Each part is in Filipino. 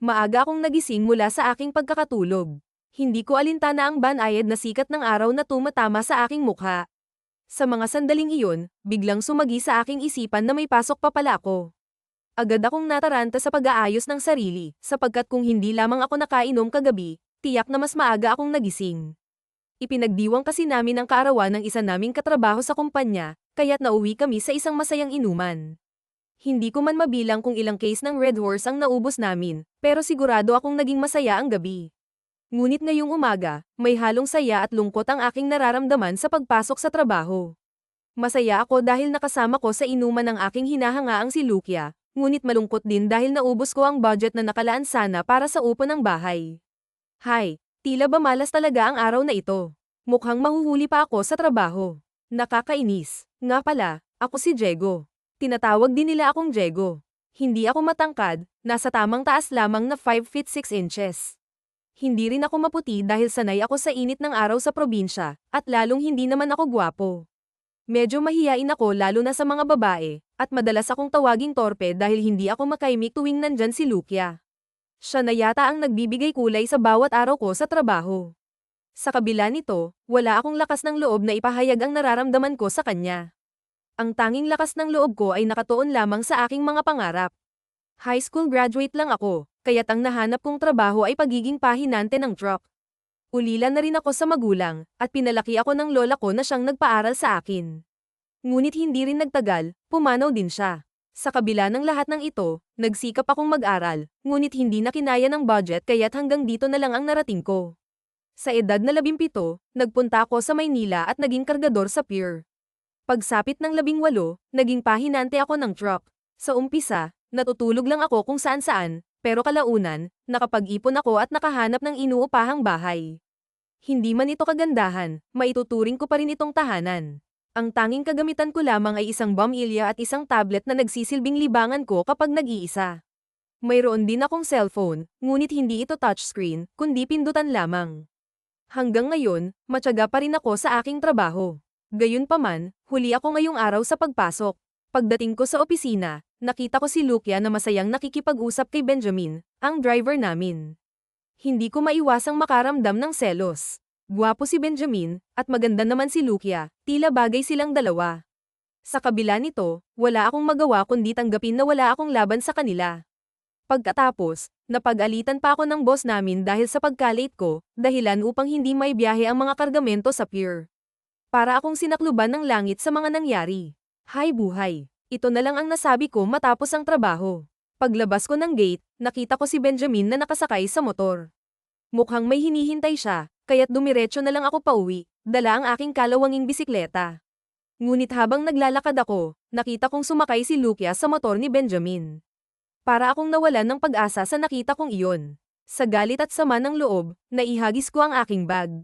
Maaga akong nagising mula sa aking pagkakatulog. Hindi ko alintana ang banayad na sikat ng araw na tumatama sa aking mukha. Sa mga sandaling iyon, biglang sumagi sa aking isipan na may pasok pa pala ako. Agad akong nataranta sa pag-aayos ng sarili, sapagkat kung hindi lamang ako nakainom kagabi, tiyak na mas maaga akong nagising. Ipinagdiwang kasi namin ang kaarawan ng isa naming katrabaho sa kumpanya, kaya't nauwi kami sa isang masayang inuman. Hindi ko man mabilang kung ilang case ng Red Horse ang naubos namin, pero sigurado akong naging masaya ang gabi. Ngunit ngayong umaga, may halong saya at lungkot ang aking nararamdaman sa pagpasok sa trabaho. Masaya ako dahil nakasama ko sa inuman ng aking hinahangaang si Lukia, ngunit malungkot din dahil naubos ko ang budget na nakalaan sana para sa upo ng bahay. Hay, tila ba malas talaga ang araw na ito. Mukhang mahuhuli pa ako sa trabaho. Nakakainis. Nga pala, ako si Diego. Tinatawag din nila akong Diego. Hindi ako matangkad, nasa tamang taas lamang na 5 feet 6 inches. Hindi rin ako maputi dahil sanay ako sa init ng araw sa probinsya, at lalong hindi naman ako gwapo. Medyo mahiyain ako lalo na sa mga babae, at madalas akong tawaging torpe dahil hindi ako makaimik tuwing nandyan si Lukia. Siya na yata ang nagbibigay kulay sa bawat araw ko sa trabaho. Sa kabila nito, wala akong lakas ng loob na ipahayag ang nararamdaman ko sa kanya. Ang tanging lakas ng loob ko ay nakatuon lamang sa aking mga pangarap. High school graduate lang ako, kaya't ang nahanap kong trabaho ay pagiging pahinante ng truck. Ulila na rin ako sa magulang, at pinalaki ako ng lola ko na siyang nagpaaral sa akin. Ngunit hindi rin nagtagal, pumanaw din siya. Sa kabila ng lahat ng ito, nagsikap akong mag-aral, ngunit hindi na kinaya ng budget kaya't hanggang dito na lang ang narating ko. Sa edad na 17, nagpunta ako sa Maynila at naging kargador sa pier. Pagsapit ng 18, naging pahinante ako ng truck. Sa umpisa, natutulog lang ako kung saan-saan, pero kalaunan, nakapag-ipon ako at nakahanap ng inuupahang bahay. Hindi man ito kagandahan, maituturing ko pa rin itong tahanan. Ang tanging kagamitan ko lamang ay isang bombilya at isang tablet na nagsisilbing libangan ko kapag nag-iisa. Mayroon din akong cellphone, ngunit hindi ito touchscreen, kundi pindutan lamang. Hanggang ngayon, matyaga pa rin ako sa aking trabaho. Gayunpaman, huli ako ngayong araw sa pagpasok. Pagdating ko sa opisina, nakita ko si Lukia na masayang nakikipag-usap kay Benjamin, ang driver namin. Hindi ko maiwasang makaramdam ng selos. Gwapo si Benjamin, at maganda naman si Lukia, tila bagay silang dalawa. Sa kabila nito, wala akong magawa kundi tanggapin na wala akong laban sa kanila. Pagkatapos, napag-alitan pa ako ng boss namin dahil sa pagka-late ko, dahilan upang hindi may biyahe ang mga kargamento sa pier. Para akong sinakluban ng langit sa mga nangyari. Hay buhay! Ito na lang ang nasabi ko matapos ang trabaho. Paglabas ko ng gate, nakita ko si Benjamin na nakasakay sa motor. Mukhang may hinihintay siya, kaya't dumiretso na lang ako pauwi, dala ang aking kalawanging bisikleta. Ngunit habang naglalakad ako, nakita kong sumakay si Lukia sa motor ni Benjamin. Para akong nawalan ng pag-asa sa nakita kong iyon. Sa galit at sama ng loob, naihagis ko ang aking bag.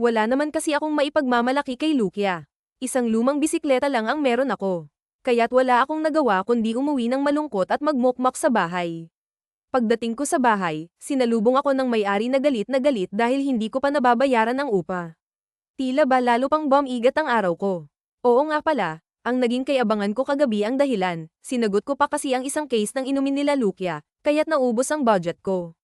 Wala naman kasi akong maipagmamalaki kay Lukia. Isang lumang bisikleta lang ang meron ako. Kaya't wala akong nagawa kundi umuwi ng malungkot at magmukmak sa bahay. Pagdating ko sa bahay, sinalubong ako ng may-ari na galit dahil hindi ko pa nababayaran ang upa. Tila ba lalo pang bumigat ang araw ko. Oo nga pala. Ang naging kayabangan ko kagabi ang dahilan, sinagot ko pa kasi ang isang case ng inumin nila Lukia, kaya't naubos ang budget ko.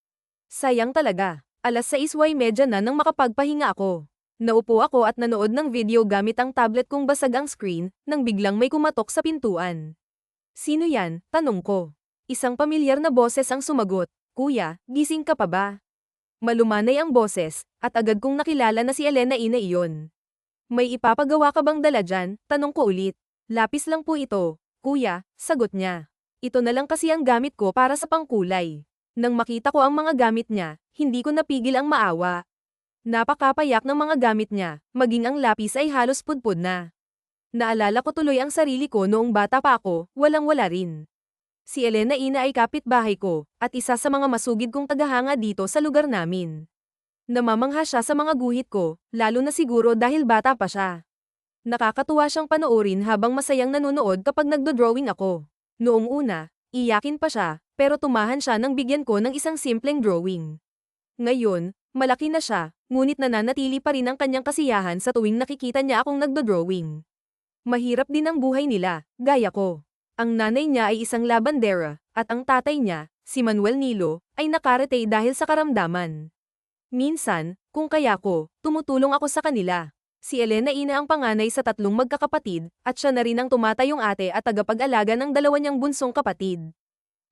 Sayang talaga, 6:30 na nang makapagpahinga ako. Naupo ako at nanood ng video gamit ang tablet kong basag ang screen, nang biglang may kumatok sa pintuan. Sino yan? Tanong ko. Isang pamilyar na boses ang sumagot, Kuya, gising ka pa ba? Malumanay ang boses, at agad kong nakilala na si Elena Ina iyon. May ipapagawa ka bang dala dyan? Tanong ko ulit. Lapis lang po ito, kuya, sagot niya. Ito na lang kasi ang gamit ko para sa pangkulay. Nang makita ko ang mga gamit niya, hindi ko napigil ang maawa. Napakapayak ng mga gamit niya, maging ang lapis ay halos pudpud na. Naalala ko tuloy ang sarili ko noong bata pa ako, walang-wala rin. Si Elena Ina ay kapitbahay ko, at isa sa mga masugid kong tagahanga dito sa lugar namin. Namamangha siya sa mga guhit ko, lalo na siguro dahil bata pa siya. Nakakatuwa siyang panoorin habang masayang nanonood kapag nagdo-drawing ako. Noong una, iyakin pa siya, pero tumahan siya nang bigyan ko ng isang simpleng drawing. Ngayon, malaki na siya, ngunit nananatili pa rin ang kanyang kasiyahan sa tuwing nakikita niya akong nagdo-drawing. Mahirap din ang buhay nila, gaya ko. Ang nanay niya ay isang labandera, at ang tatay niya, si Manuel Nilo, ay nakaretay dahil sa karamdaman. Minsan, kung kaya ko, tumutulong ako sa kanila. Si Elena Ina ang panganay sa 3 magkakapatid, at siya na rin ang tumatayong ate at tagapag-alaga ng 2 niyang bunsong kapatid.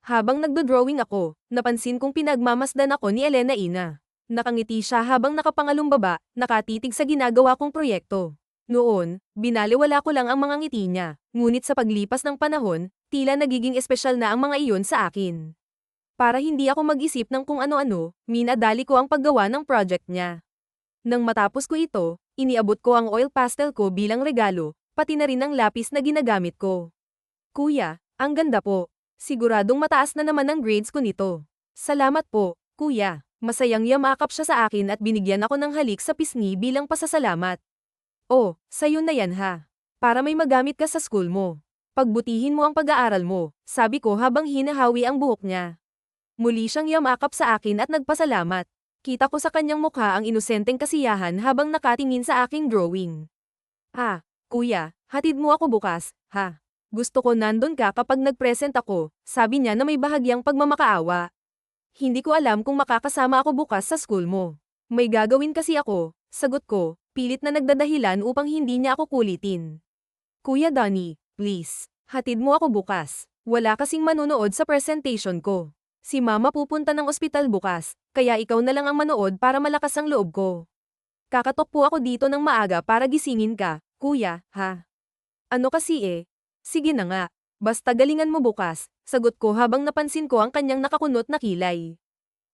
Habang nagdo-drawing ako, napansin kong pinagmamasdan ako ni Elena Ina. Nakangiti siya habang nakapangalumbaba, nakatitig sa ginagawa kong proyekto. Noon, binaliwala ko lang ang mga ngiti niya, ngunit sa paglipas ng panahon, tila nagiging espesyal na ang mga iyon sa akin. Para hindi ako mag-isip ng kung ano-ano, minadali ko ang paggawa ng project niya. Nang matapos ko ito, iniabot ko ang oil pastel ko bilang regalo, pati na rin ang lapis na ginagamit ko. Kuya, ang ganda po. Siguradong mataas na naman ang grades ko nito. Salamat po, kuya. Masayang yamakap siya sa akin at binigyan ako ng halik sa pisngi bilang pasasalamat. Oh, sayo na yan ha. Para may magamit ka sa school mo. Pagbutihin mo ang pag-aaral mo, sabi ko habang hinahawi ang buhok niya. Muli siyang yamakap sa akin at nagpasalamat. Kita ko sa kanyang mukha ang inosenteng kasiyahan habang nakatingin sa aking drawing. Ah, kuya, hatid mo ako bukas, ha? Gusto ko nandun ka kapag nag-present ako, sabi niya na may bahagyang pagmamakaawa. Hindi ko alam kung makakasama ako bukas sa school mo. May gagawin kasi ako, sagot ko, pilit na nagdadahilan upang hindi niya ako kulitin. Kuya Donnie, please, hatid mo ako bukas. Wala kasing manonood sa presentation ko. Si mama pupunta ng ospital bukas, kaya ikaw na lang ang manood para malakas ang loob ko. Kakatok po ako dito ng maaga para gisingin ka, kuya, ha? Ano kasi eh? Sige na nga. Basta galingan mo bukas, sagot ko habang napansin ko ang kanyang nakakunot na kilay.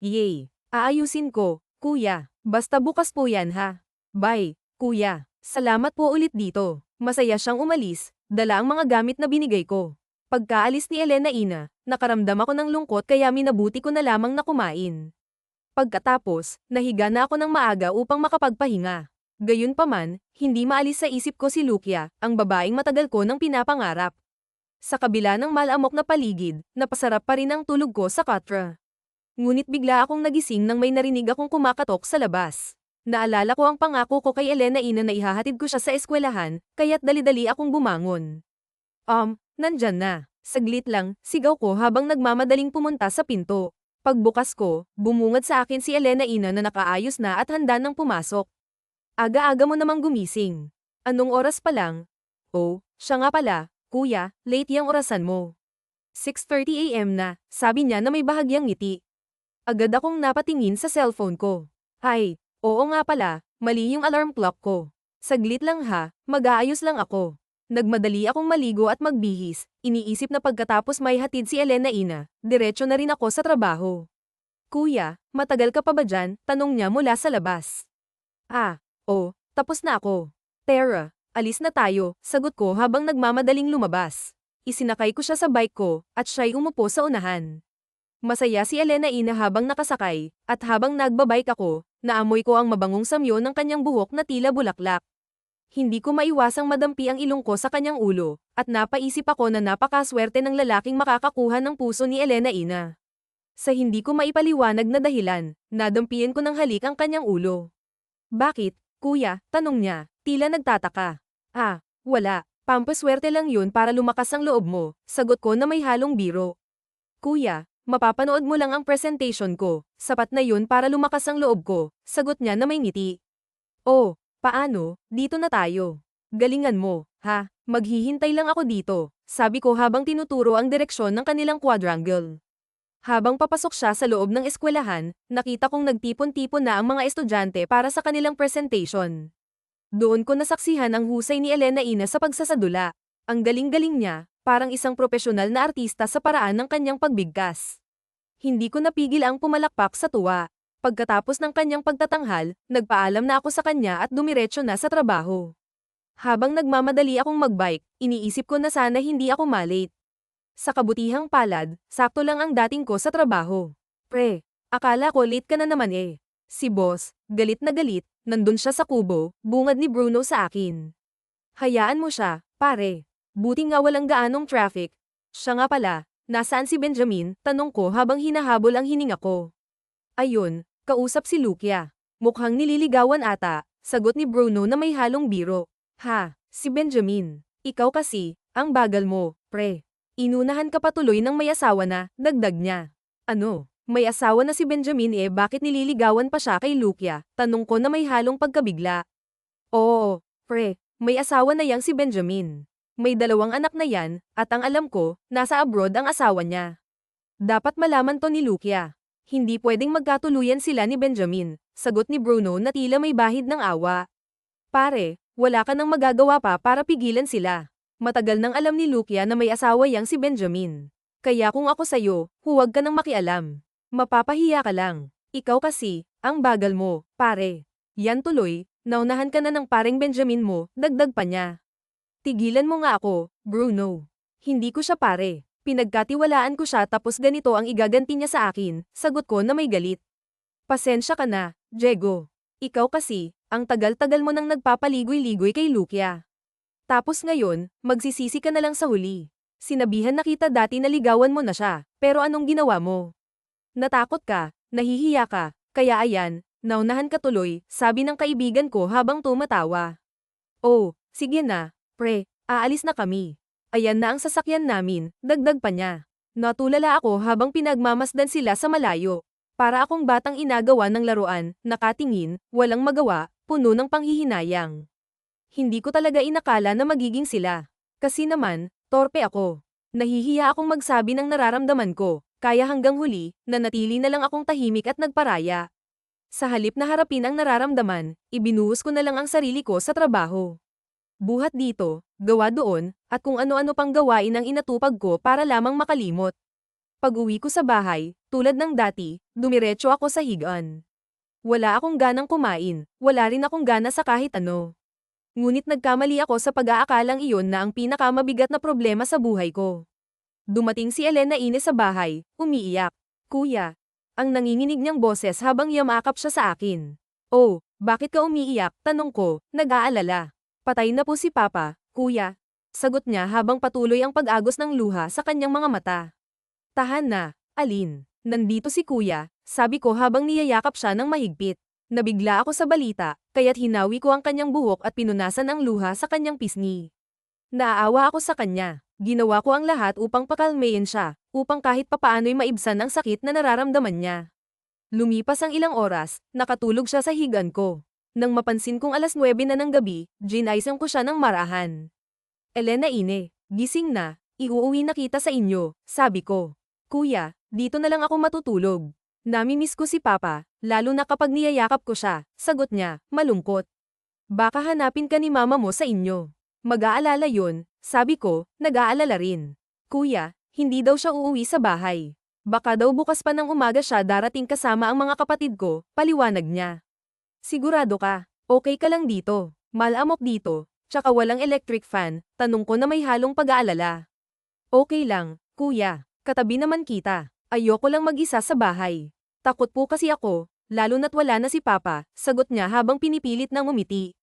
Yay! Aayusin ko, kuya. Basta bukas po yan ha. Bye, kuya. Salamat po ulit dito. Masaya siyang umalis, dala ang mga gamit na binigay ko. Pagkaalis ni Elena Ina, nakaramdam ako ng lungkot kaya minabuti ko na lamang na kumain. Pagkatapos, nahiga na ako ng maaga upang makapagpahinga. Gayunpaman, hindi maalis sa isip ko si Lukia, ang babaeng matagal ko nang pinapangarap. Sa kabila ng malamok na paligid, napasarap pa rin ang tulog ko sa katra. Ngunit bigla akong nagising nang may narinig akong kumakatok sa labas. Naalala ko ang pangako ko kay Elena Ina na ihahatid ko siya sa eskwelahan, kaya't dali-dali akong bumangon. Nandyan na. Saglit lang, sigaw ko habang nagmamadaling pumunta sa pinto. Pagbukas ko, bumungad sa akin si Elena Ina na nakaayos na at handa nang pumasok. Aga-aga mo namang gumising. Anong oras pa lang? Oh, siya nga pala, kuya, late yung orasan mo. 6:30 AM na, sabi niya na may bahagyang ngiti. Agad akong napatingin sa cellphone ko. Ay, oo nga pala, mali yung alarm clock ko. Saglit lang ha, mag-aayos lang ako. Nagmadali akong maligo at magbihis, iniisip na pagkatapos may hatid si Elena Ina, diretso na rin ako sa trabaho. Kuya, matagal ka pa ba dyan? Tanong niya mula sa labas. Oh, tapos na ako. Tara, alis na tayo, sagot ko habang nagmamadaling lumabas. Isinakay ko siya sa bike ko, at siya'y umupo sa unahan. Masaya si Elena Ina habang nakasakay, at habang nagbabike ako, naamoy ko ang mabangong samyo ng kanyang buhok na tila bulaklak. Hindi ko maiwasang madampi ang ilong ko sa kanyang ulo, at napaisip ako na napakaswerte ng lalaking makakakuha ng puso ni Elena Ina. Sa hindi ko maipaliwanag na dahilan, nadampian ko ng halik ang kanyang ulo. Bakit, kuya? Tanong niya, tila nagtataka. Wala, pampaswerte lang yun para lumakas ang loob mo, sagot ko na may halong biro. Kuya, mapapanood mo lang ang presentation ko, sapat na yun para lumakas ang loob ko, sagot niya na may ngiti. Oh, paano? Dito na tayo. Galingan mo, ha? Maghihintay lang ako dito, sabi ko habang tinuturo ang direksyon ng kanilang quadrangle. Habang papasok siya sa loob ng eskwelahan, nakita kong nagtipon-tipon na ang mga estudyante para sa kanilang presentation. Doon ko nasaksihan ang husay ni Elena Ina sa pagsasadula. Ang galing-galing niya, parang isang propesyonal na artista sa paraan ng kanyang pagbigkas. Hindi ko napigil ang pumalakpak sa tuwa. Pagkatapos ng kanyang pagtatanghal, nagpaalam na ako sa kanya at dumiretso na sa trabaho. Habang nagmamadali akong magbike, iniisip ko na sana hindi ako malate. Sa kabutihang palad, sakto lang ang dating ko sa trabaho. Pre, akala ko late ka na naman eh. Si boss, galit na galit, nandun siya sa kubo, bungad ni Bruno sa akin. Hayaan mo siya, pare. Buti nga walang gaanong traffic. Siya nga pala, nasaan si Benjamin? Tanong ko habang hinahabol ang hininga ko. Ayun, kausap si Lukia. Mukhang nililigawan ata, sagot ni Bruno na may halong biro. Si Benjamin. Ikaw kasi, ang bagal mo, pre. Inunahan ka patuloy ng may asawa na, dagdag niya. Ano? May asawa na si Benjamin bakit nililigawan pa siya kay Lukia? Tanong ko na may halong pagkabigla. Oo, pre, may asawa na yang si Benjamin. May 2 anak na yan, at ang alam ko, nasa abroad ang asawa niya. Dapat malaman to ni Lukia. Hindi pwedeng magkatuluyan sila ni Benjamin, sagot ni Bruno na tila may bahid ng awa. Pare, wala ka nang magagawa pa para pigilan sila. Matagal nang alam ni Lukia na may asawa yang si Benjamin. Kaya kung ako sayo, huwag ka nang makialam. Mapapahiya ka lang. Ikaw kasi, ang bagal mo, pare. Yan tuloy, naunahan ka na ng pareng Benjamin mo, dagdag pa niya. Tigilan mo nga ako, Bruno. Hindi ko siya pare. Pinagkatiwalaan ko siya tapos ganito ang igaganti niya sa akin, sagot ko na may galit. Pasensya ka na, Diego. Ikaw kasi, ang tagal-tagal mo nang nagpapaligoy-ligoy kay Lukia. Tapos ngayon, magsisisi ka na lang sa huli. Sinabihan na kita dati na ligawan mo na siya, pero anong ginawa mo? Natakot ka, nahihiya ka, kaya ayan, naunahan ka tuloy, sabi ng kaibigan ko habang tumatawa. Oh, sige na, pre, aalis na kami. Ayan na ang sasakyan namin, dagdag pa niya. Natulala ako habang pinagmamasdan sila sa malayo. Para akong batang inagawa ng laruan, nakatingin, walang magawa, puno ng panghihinayang. Hindi ko talaga inakala na magiging sila. Kasi naman, torpe ako. Nahihiya akong magsabi ng nararamdaman ko, kaya hanggang huli, nanatili na lang akong tahimik at nagparaya. Sa halip na harapin ang nararamdaman, ibinuhos ko na lang ang sarili ko sa trabaho. Buhat dito, gawa doon, at kung ano-ano pang gawain ang inatupag ko para lamang makalimot. Pag-uwi ko sa bahay, tulad ng dati, dumiretso ako sa higaan. Wala akong ganang kumain, wala rin akong gana sa kahit ano. Ngunit nagkamali ako sa pag-aakalang iyon na ang pinakamabigat na problema sa buhay ko. Dumating si Elena Ines sa bahay, umiiyak. Kuya. Ang nanginginig niyang boses habang yamakap siya sa akin. Oh, bakit ka umiiyak? Tanong ko, nag-aalala. Patay na po si Papa, kuya. Sagot niya habang patuloy ang pag-agos ng luha sa kanyang mga mata. Tahan na, Alin. Nandito si kuya, sabi ko habang niyayakap siya ng mahigpit. Nabigla ako sa balita, kaya't hinawi ko ang kanyang buhok at pinunasan ang luha sa kanyang pisngi. Naaawa ako sa kanya. Ginawa ko ang lahat upang pakalmayin siya, upang kahit papaano'y maibsan ang sakit na nararamdaman niya. Lumipas ang ilang oras, nakatulog siya sa higaan ko. Nang mapansin kong 9:00 na ng gabi, ginaisan ko siya ng marahan. Elena Ine, gising na, iuuwi na kita sa inyo, sabi ko. Kuya, dito na lang ako matutulog. Namimiss ko si Papa, lalo na kapag niyayakap ko siya, sagot niya, malungkot. Baka hanapin ka ni Mama mo sa inyo. Mag-aalala yun, sabi ko, nag-aalala rin. Kuya, hindi daw siya uuwi sa bahay. Baka daw bukas pa ng umaga siya darating kasama ang mga kapatid ko, paliwanag niya. Sigurado ka, okay ka lang dito, malamok dito, tsaka walang electric fan, tanong ko na may halong pag-aalala. Okay lang, kuya, katabi naman kita. Ayoko lang mag-isa sa bahay. Takot po kasi ako, lalo na't wala na si Papa, sagot niya habang pinipilit ng umiti.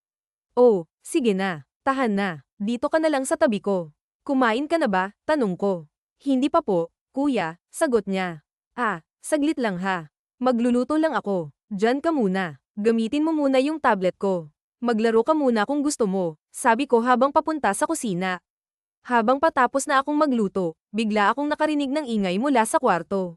Oh, sige na, tahan na, dito ka na lang sa tabi ko. Kumain ka na ba? Tanong ko. Hindi pa po, kuya, sagot niya. Ah, saglit lang ha. Magluluto lang ako, dyan ka muna. Gamitin mo muna yung tablet ko. Maglaro ka muna kung gusto mo, sabi ko habang papunta sa kusina. Habang patapos na akong magluto, bigla akong nakarinig ng ingay mula sa kwarto.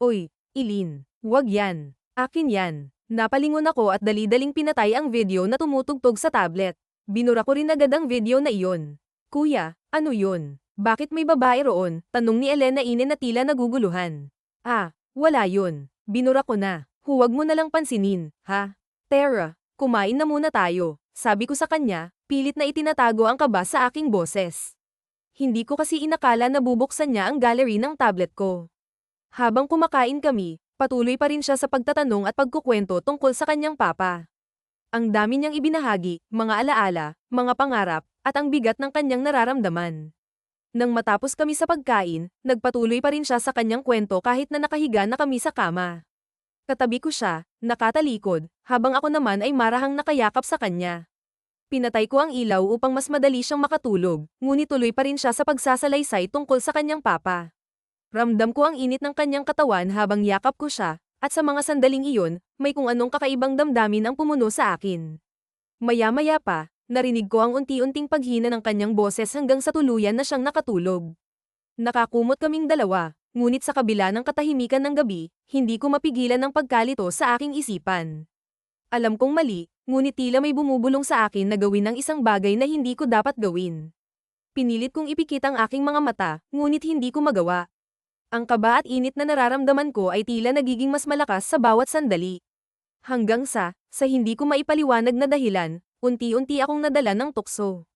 Oy, Ilin, wag yan. Akin yan. Napalingon ako at dali-daling pinatay ang video na tumutugtog sa tablet. Binura ko rin agad ang video na iyon. Kuya, ano yun? Bakit may babae roon? Tanong ni Elena Ine na tila naguguluhan. Ah, wala yun. Binura ko na. Huwag mo na lang pansinin, ha? Tara, kumain na muna tayo. Sabi ko sa kanya, pilit na itinatago ang kaba sa aking boses. Hindi ko kasi inakala na bubuksan niya ang gallery ng tablet ko. Habang kumakain kami, patuloy pa rin siya sa pagtatanong at pagkukwento tungkol sa kanyang papa. Ang dami niyang ibinahagi, mga alaala, mga pangarap, at ang bigat ng kanyang nararamdaman. Nang matapos kami sa pagkain, nagpatuloy pa rin siya sa kanyang kwento kahit na nakahiga na kami sa kama. Katabi ko siya, nakatalikod, habang ako naman ay marahang nakayakap sa kanya. Pinatay ko ang ilaw upang mas madali siyang makatulog, ngunit tuloy pa rin siya sa pagsasalaysay tungkol sa kanyang papa. Ramdam ko ang init ng kanyang katawan habang yakap ko siya, at sa mga sandaling iyon, may kung anong kakaibang damdamin ang pumuno sa akin. Maya-maya pa, narinig ko ang unti-unting paghina ng kanyang boses hanggang sa tuluyan na siyang nakatulog. Nakakumot kaming dalawa, Ngunit sa kabila ng katahimikan ng gabi, hindi ko mapigilan ang pagkalito sa aking isipan. Alam kong mali, ngunit tila may bumubulong sa akin na gawin ang isang bagay na hindi ko dapat gawin. Pinilit kong ipikit ang aking mga mata, ngunit hindi ko magawa. Ang kaba at init na nararamdaman ko ay tila nagiging mas malakas sa bawat sandali. Hanggang sa hindi ko maipaliwanag na dahilan, unti-unti akong nadala ng tukso.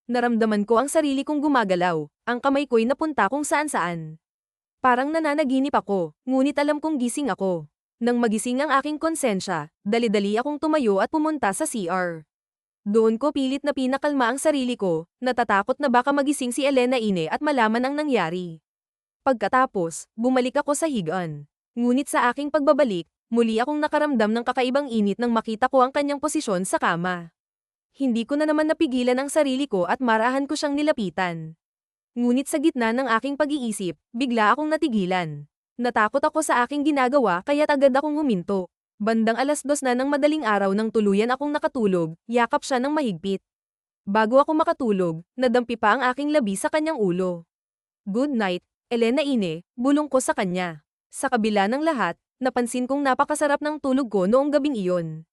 Naramdaman ko ang sarili kong gumagalaw, ang kamay ko'y napunta kung saan-saan. Parang nananaginip ako, ngunit alam kong gising ako. Nang magising ang aking konsensya, dali-dali akong tumayo at pumunta sa CR. Doon ko pilit na pinakalma ang sarili ko, natatakot na baka magising si Elena Ine at malaman ang nangyari. Pagkatapos, bumalik ako sa higaan. Ngunit sa aking pagbabalik, muli akong nakaramdam ng kakaibang init nang makita ko ang kanyang posisyon sa kama. Hindi ko na naman napigilan ang sarili ko at marahan ko siyang nilapitan. Ngunit sa gitna ng aking pag-iisip, bigla akong natigilan. Natakot ako sa aking ginagawa kaya't agad akong huminto. Bandang 2:00 na ng madaling araw nang tuluyan akong nakatulog, yakap siya ng mahigpit. Bago ako makatulog, nadampi pa ang aking labi sa kanyang ulo. Good night, Elena Ine, bulong ko sa kanya. Sa kabila ng lahat, napansin kong napakasarap ng tulog ko noong gabing iyon.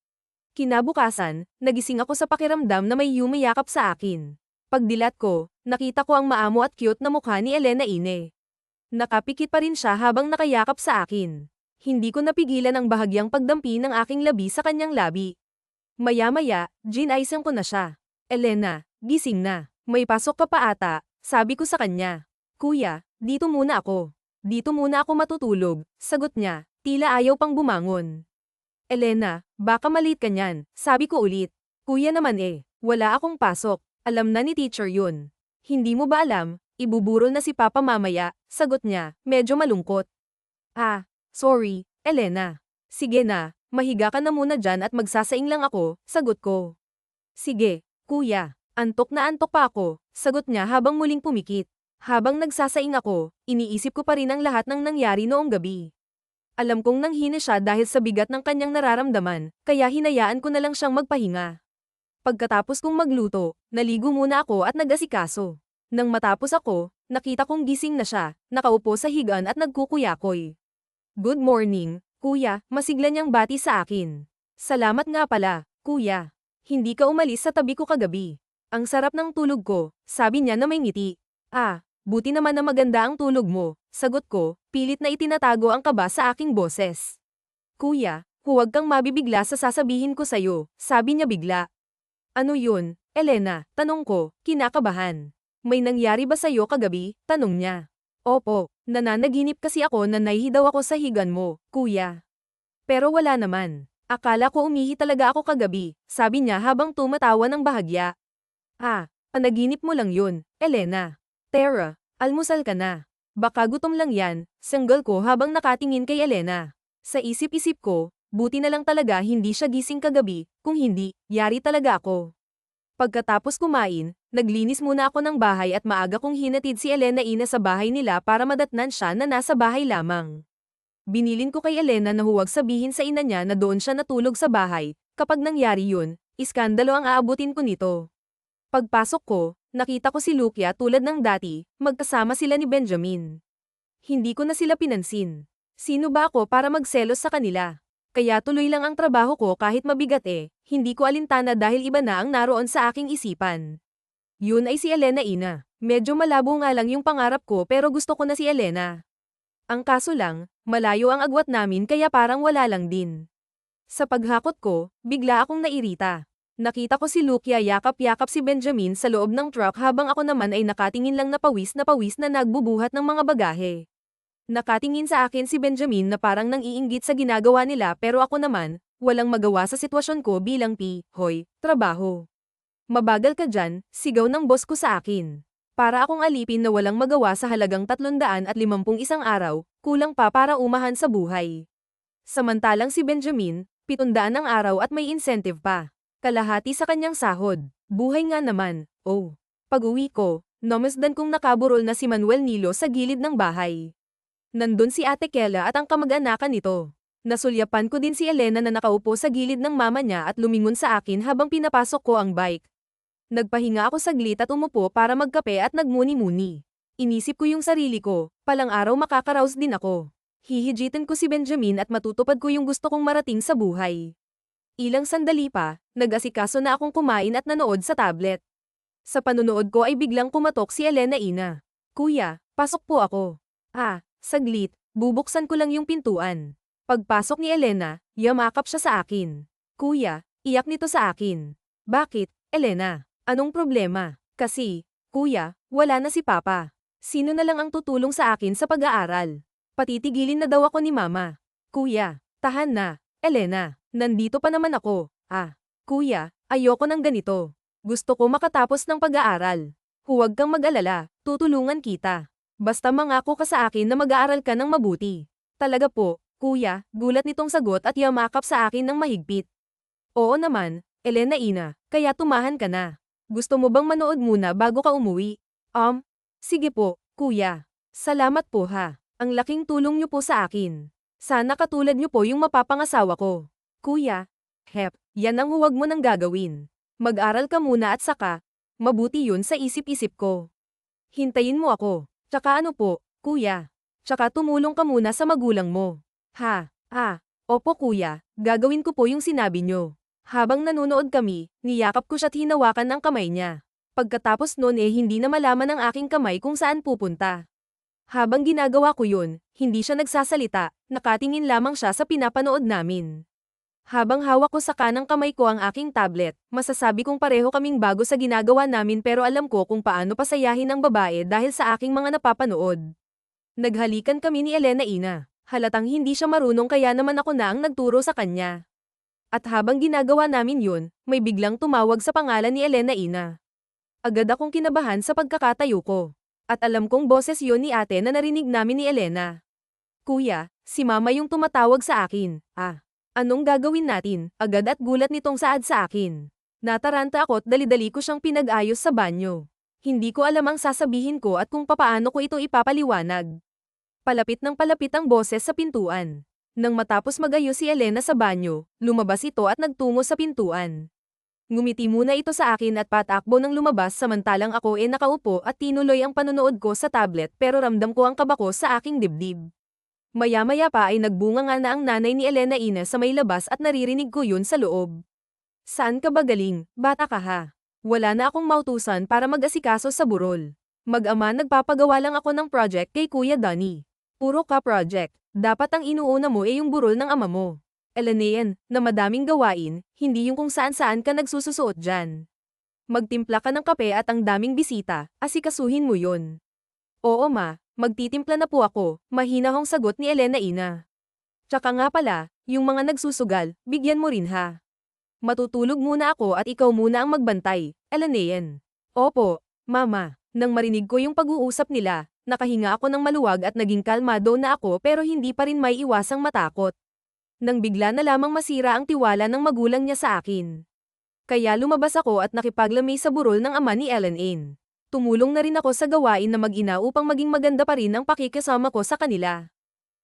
Kinabukasan, nagising ako sa pakiramdam na may yumayakap sa akin. Pagdilat ko, nakita ko ang maamo at cute na mukha ni Elena Ine. Nakapikit pa rin siya habang nakayakap sa akin. Hindi ko napigilan ang bahagyang pagdampi ng aking labi sa kanyang labi. Maya-maya, ginaisan ko na siya. Elena, gising na. May pasok ka pa ata, sabi ko sa kanya. Kuya, dito muna ako. Dito muna ako matutulog, sagot niya, tila ayaw pang bumangon. Elena, baka malit ka niyan, sabi ko ulit. Kuya naman wala akong pasok, alam na ni teacher yun. Hindi mo ba alam, ibuburol na si Papa mamaya, sagot niya, medyo malungkot. Sorry, Elena. Sige na, mahiga ka na muna dyan at magsasaing lang ako, sagot ko. Sige, kuya, antok na antok pa ako, sagot niya habang muling pumikit. Habang nagsasaing ako, iniisip ko pa rin ang lahat ng nangyari noong gabi. Alam kong nanghina siya dahil sa bigat ng kanyang nararamdaman, kaya hinayaan ko na lang siyang magpahinga. Pagkatapos kong magluto, naligo muna ako at nag-asikaso. Nang matapos ako, nakita kong gising na siya, nakaupo sa higaan at nagkukuyakoy. Good morning, kuya, masigla niyang bati sa akin. Salamat nga pala, kuya. Hindi ka umalis sa tabi ko kagabi. Ang sarap ng tulog ko, sabi niya na may ngiti. Buti naman na maganda ang tulog mo, sagot ko, pilit na itinatago ang kaba sa aking boses. Kuya, huwag kang mabibigla sa sasabihin ko sa'yo, sabi niya bigla. Ano yun, Elena, tanong ko, kinakabahan. May nangyari ba sa'yo kagabi, tanong niya. Opo, nananaginip kasi ako na naihi daw ako sa higan mo, kuya. Pero wala naman. Akala ko umihi talaga ako kagabi, sabi niya habang tumatawa ng bahagya. Panaginip mo lang yun, Elena. Tara, almusal ka na. Baka gutom lang yan, sanggal ko habang nakatingin kay Elena. Sa isip-isip ko, buti na lang talaga hindi siya gising kagabi, kung hindi, yari talaga ako. Pagkatapos kumain, naglinis muna ako ng bahay at maaga kong hinatid si Elena Ina sa bahay nila para madatnan siya na nasa bahay lamang. Binilin ko kay Elena na huwag sabihin sa ina niya na doon siya natulog sa bahay, kapag nangyari yun, iskandalo ang aabutin ko nito. Pagpasok ko, nakita ko si Lucia tulad ng dati, magkasama sila ni Benjamin. Hindi ko na sila pinansin. Sino ba ako para magselos sa kanila? Kaya tuloy lang ang trabaho ko kahit mabigat hindi ko alintana dahil iba na ang naroon sa aking isipan. Yun ay si Elena Ina. Medyo malabo nga lang yung pangarap ko pero gusto ko na si Elena. Ang kaso lang, malayo ang agwat namin kaya parang wala lang din. Sa paghakot ko, bigla akong nairita. Nakita ko si Lucia yakap-yakap si Benjamin sa loob ng truck habang ako naman ay nakatingin lang na pawis na nagbubuhat ng mga bagahe. Nakatingin sa akin si Benjamin na parang nang-iinggit sa ginagawa nila pero ako naman, walang magawa sa sitwasyon ko bilang trabaho. Mabagal ka dyan, sigaw ng boss ko sa akin. Para akong alipin na walang magawa sa halagang 351 araw, kulang pa para umahan sa buhay. Samantalang si Benjamin, 700 ang araw at may incentive pa. Kalahati sa kanyang sahod. Buhay nga naman. Pag-uwi ko, namasdan kong nakaburol na si Manuel Nilo sa gilid ng bahay. Nandun si Ate Kela at ang kamag-anakan nito. Nasulyapan ko din si Elena na nakaupo sa gilid ng mama niya at lumingon sa akin habang pinapasok ko ang bike. Nagpahinga ako saglit at umupo para magkape at nagmuni-muni. Inisip ko yung sarili ko, palang araw makakaraos din ako. Hihijitin ko si Benjamin at matutupad ko yung gusto kong marating sa buhay. Ilang sandali pa, nag-asikaso na akong kumain at nanood sa tablet. Sa panunood ko ay biglang kumatok si Elena Ina. Kuya, pasok po ako. Saglit, bubuksan ko lang yung pintuan. Pagpasok ni Elena, yamakap siya sa akin. Kuya, iyak nito sa akin. Bakit, Elena? Anong problema? Kasi, kuya, wala na si Papa. Sino na lang ang tutulong sa akin sa pag-aaral? Patitigilin na daw ako ni Mama. Kuya, tahan na, Elena. Nandito pa naman ako. Kuya, ayoko ng ganito. Gusto ko makatapos ng pag-aaral. Huwag kang mag-alala, tutulungan kita. Basta mangako ka sa akin na mag-aaral ka ng mabuti. Talaga po, kuya, gulat nitong sagot at yamakap sa akin ng mahigpit. Oo naman, Elena Ina, kaya tumahan ka na. Gusto mo bang manood muna bago ka umuwi? Sige po, kuya. Salamat po ha. Ang laking tulong niyo po sa akin. Sana katulad niyo po yung mapapangasawa ko. Kuya, yan ang huwag mo nang gagawin. Mag-aral ka muna at saka, mabuti yun sa isip-isip ko. Hintayin mo ako. Tsaka ano po, kuya? Tsaka tumulong ka muna sa magulang mo. Opo kuya, gagawin ko po yung sinabi niyo. Habang nanonood kami, niyakap ko siya't hinawakan ang kamay niya. Pagkatapos nun hindi na malaman ng aking kamay kung saan pupunta. Habang ginagawa ko yun, hindi siya nagsasalita, nakatingin lamang siya sa pinapanood namin. Habang hawak ko sa kanang kamay ko ang aking tablet, masasabi kong pareho kaming bago sa ginagawa namin pero alam ko kung paano pasayahin ang babae dahil sa aking mga napapanood. Naghalikan kami ni Elena Ina. Halatang hindi siya marunong kaya naman ako na ang nagturo sa kanya. At habang ginagawa namin yun, may biglang tumawag sa pangalan ni Elena Ina. Agad akong kinabahan sa pagkakatayo ko. At alam kong boses yun ni ate na narinig namin ni Elena. Kuya, si Mama yung tumatawag sa akin. Anong gagawin natin? Agad at gulat nitong saad sa akin. Nataranta ako't dali-dali ko siyang pinag-ayos sa banyo. Hindi ko alam ang sasabihin ko at kung papaano ko ito ipapaliwanag. Palapit ng palapit ang boses sa pintuan. Nang matapos mag-ayos si Elena sa banyo, lumabas ito at nagtungo sa pintuan. Ngumiti muna ito sa akin at patakbo ng lumabas samantalang ako nakaupo at tinuloy ang panonood ko sa tablet pero ramdam ko ang kaba ko sa aking dibdib. Maya-maya pa ay nagbunga nga na ang nanay ni Elena Ina sa may labas at naririnig ko yun sa loob. Saan ka ba galing? Bata ka ha? Wala na akong mautusan para mag-asikaso sa burol. Mag-ama nagpapagawa lang ako ng project kay Kuya Donnie. Puro ka project. Dapat ang inuuna mo yung burol ng ama mo. Elenayan, na madaming gawain, hindi yung kung saan-saan ka nagsususuot dyan. Magtimpla ka ng kape at ang daming bisita, asikasuhin mo yun. Oo ma, magtitimpla na po ako, mahinahong sagot ni Elena Ina. Tsaka nga pala, yung mga nagsusugal, bigyan mo rin ha. Matutulog muna ako at ikaw muna ang magbantay, Elenayan. Opo, mama. Nang marinig ko yung pag-uusap nila, nakahinga ako ng maluwag at naging kalmado na ako pero hindi pa rin may iwasang matakot. Nang bigla na lamang masira ang tiwala ng magulang niya sa akin. Kaya lumabas ako at nakipaglamay sa burol ng ama ni Ellen Ann. Tumulong na rin ako sa gawain na mag-ina upang maging maganda pa rin ang pakikisama ko sa kanila.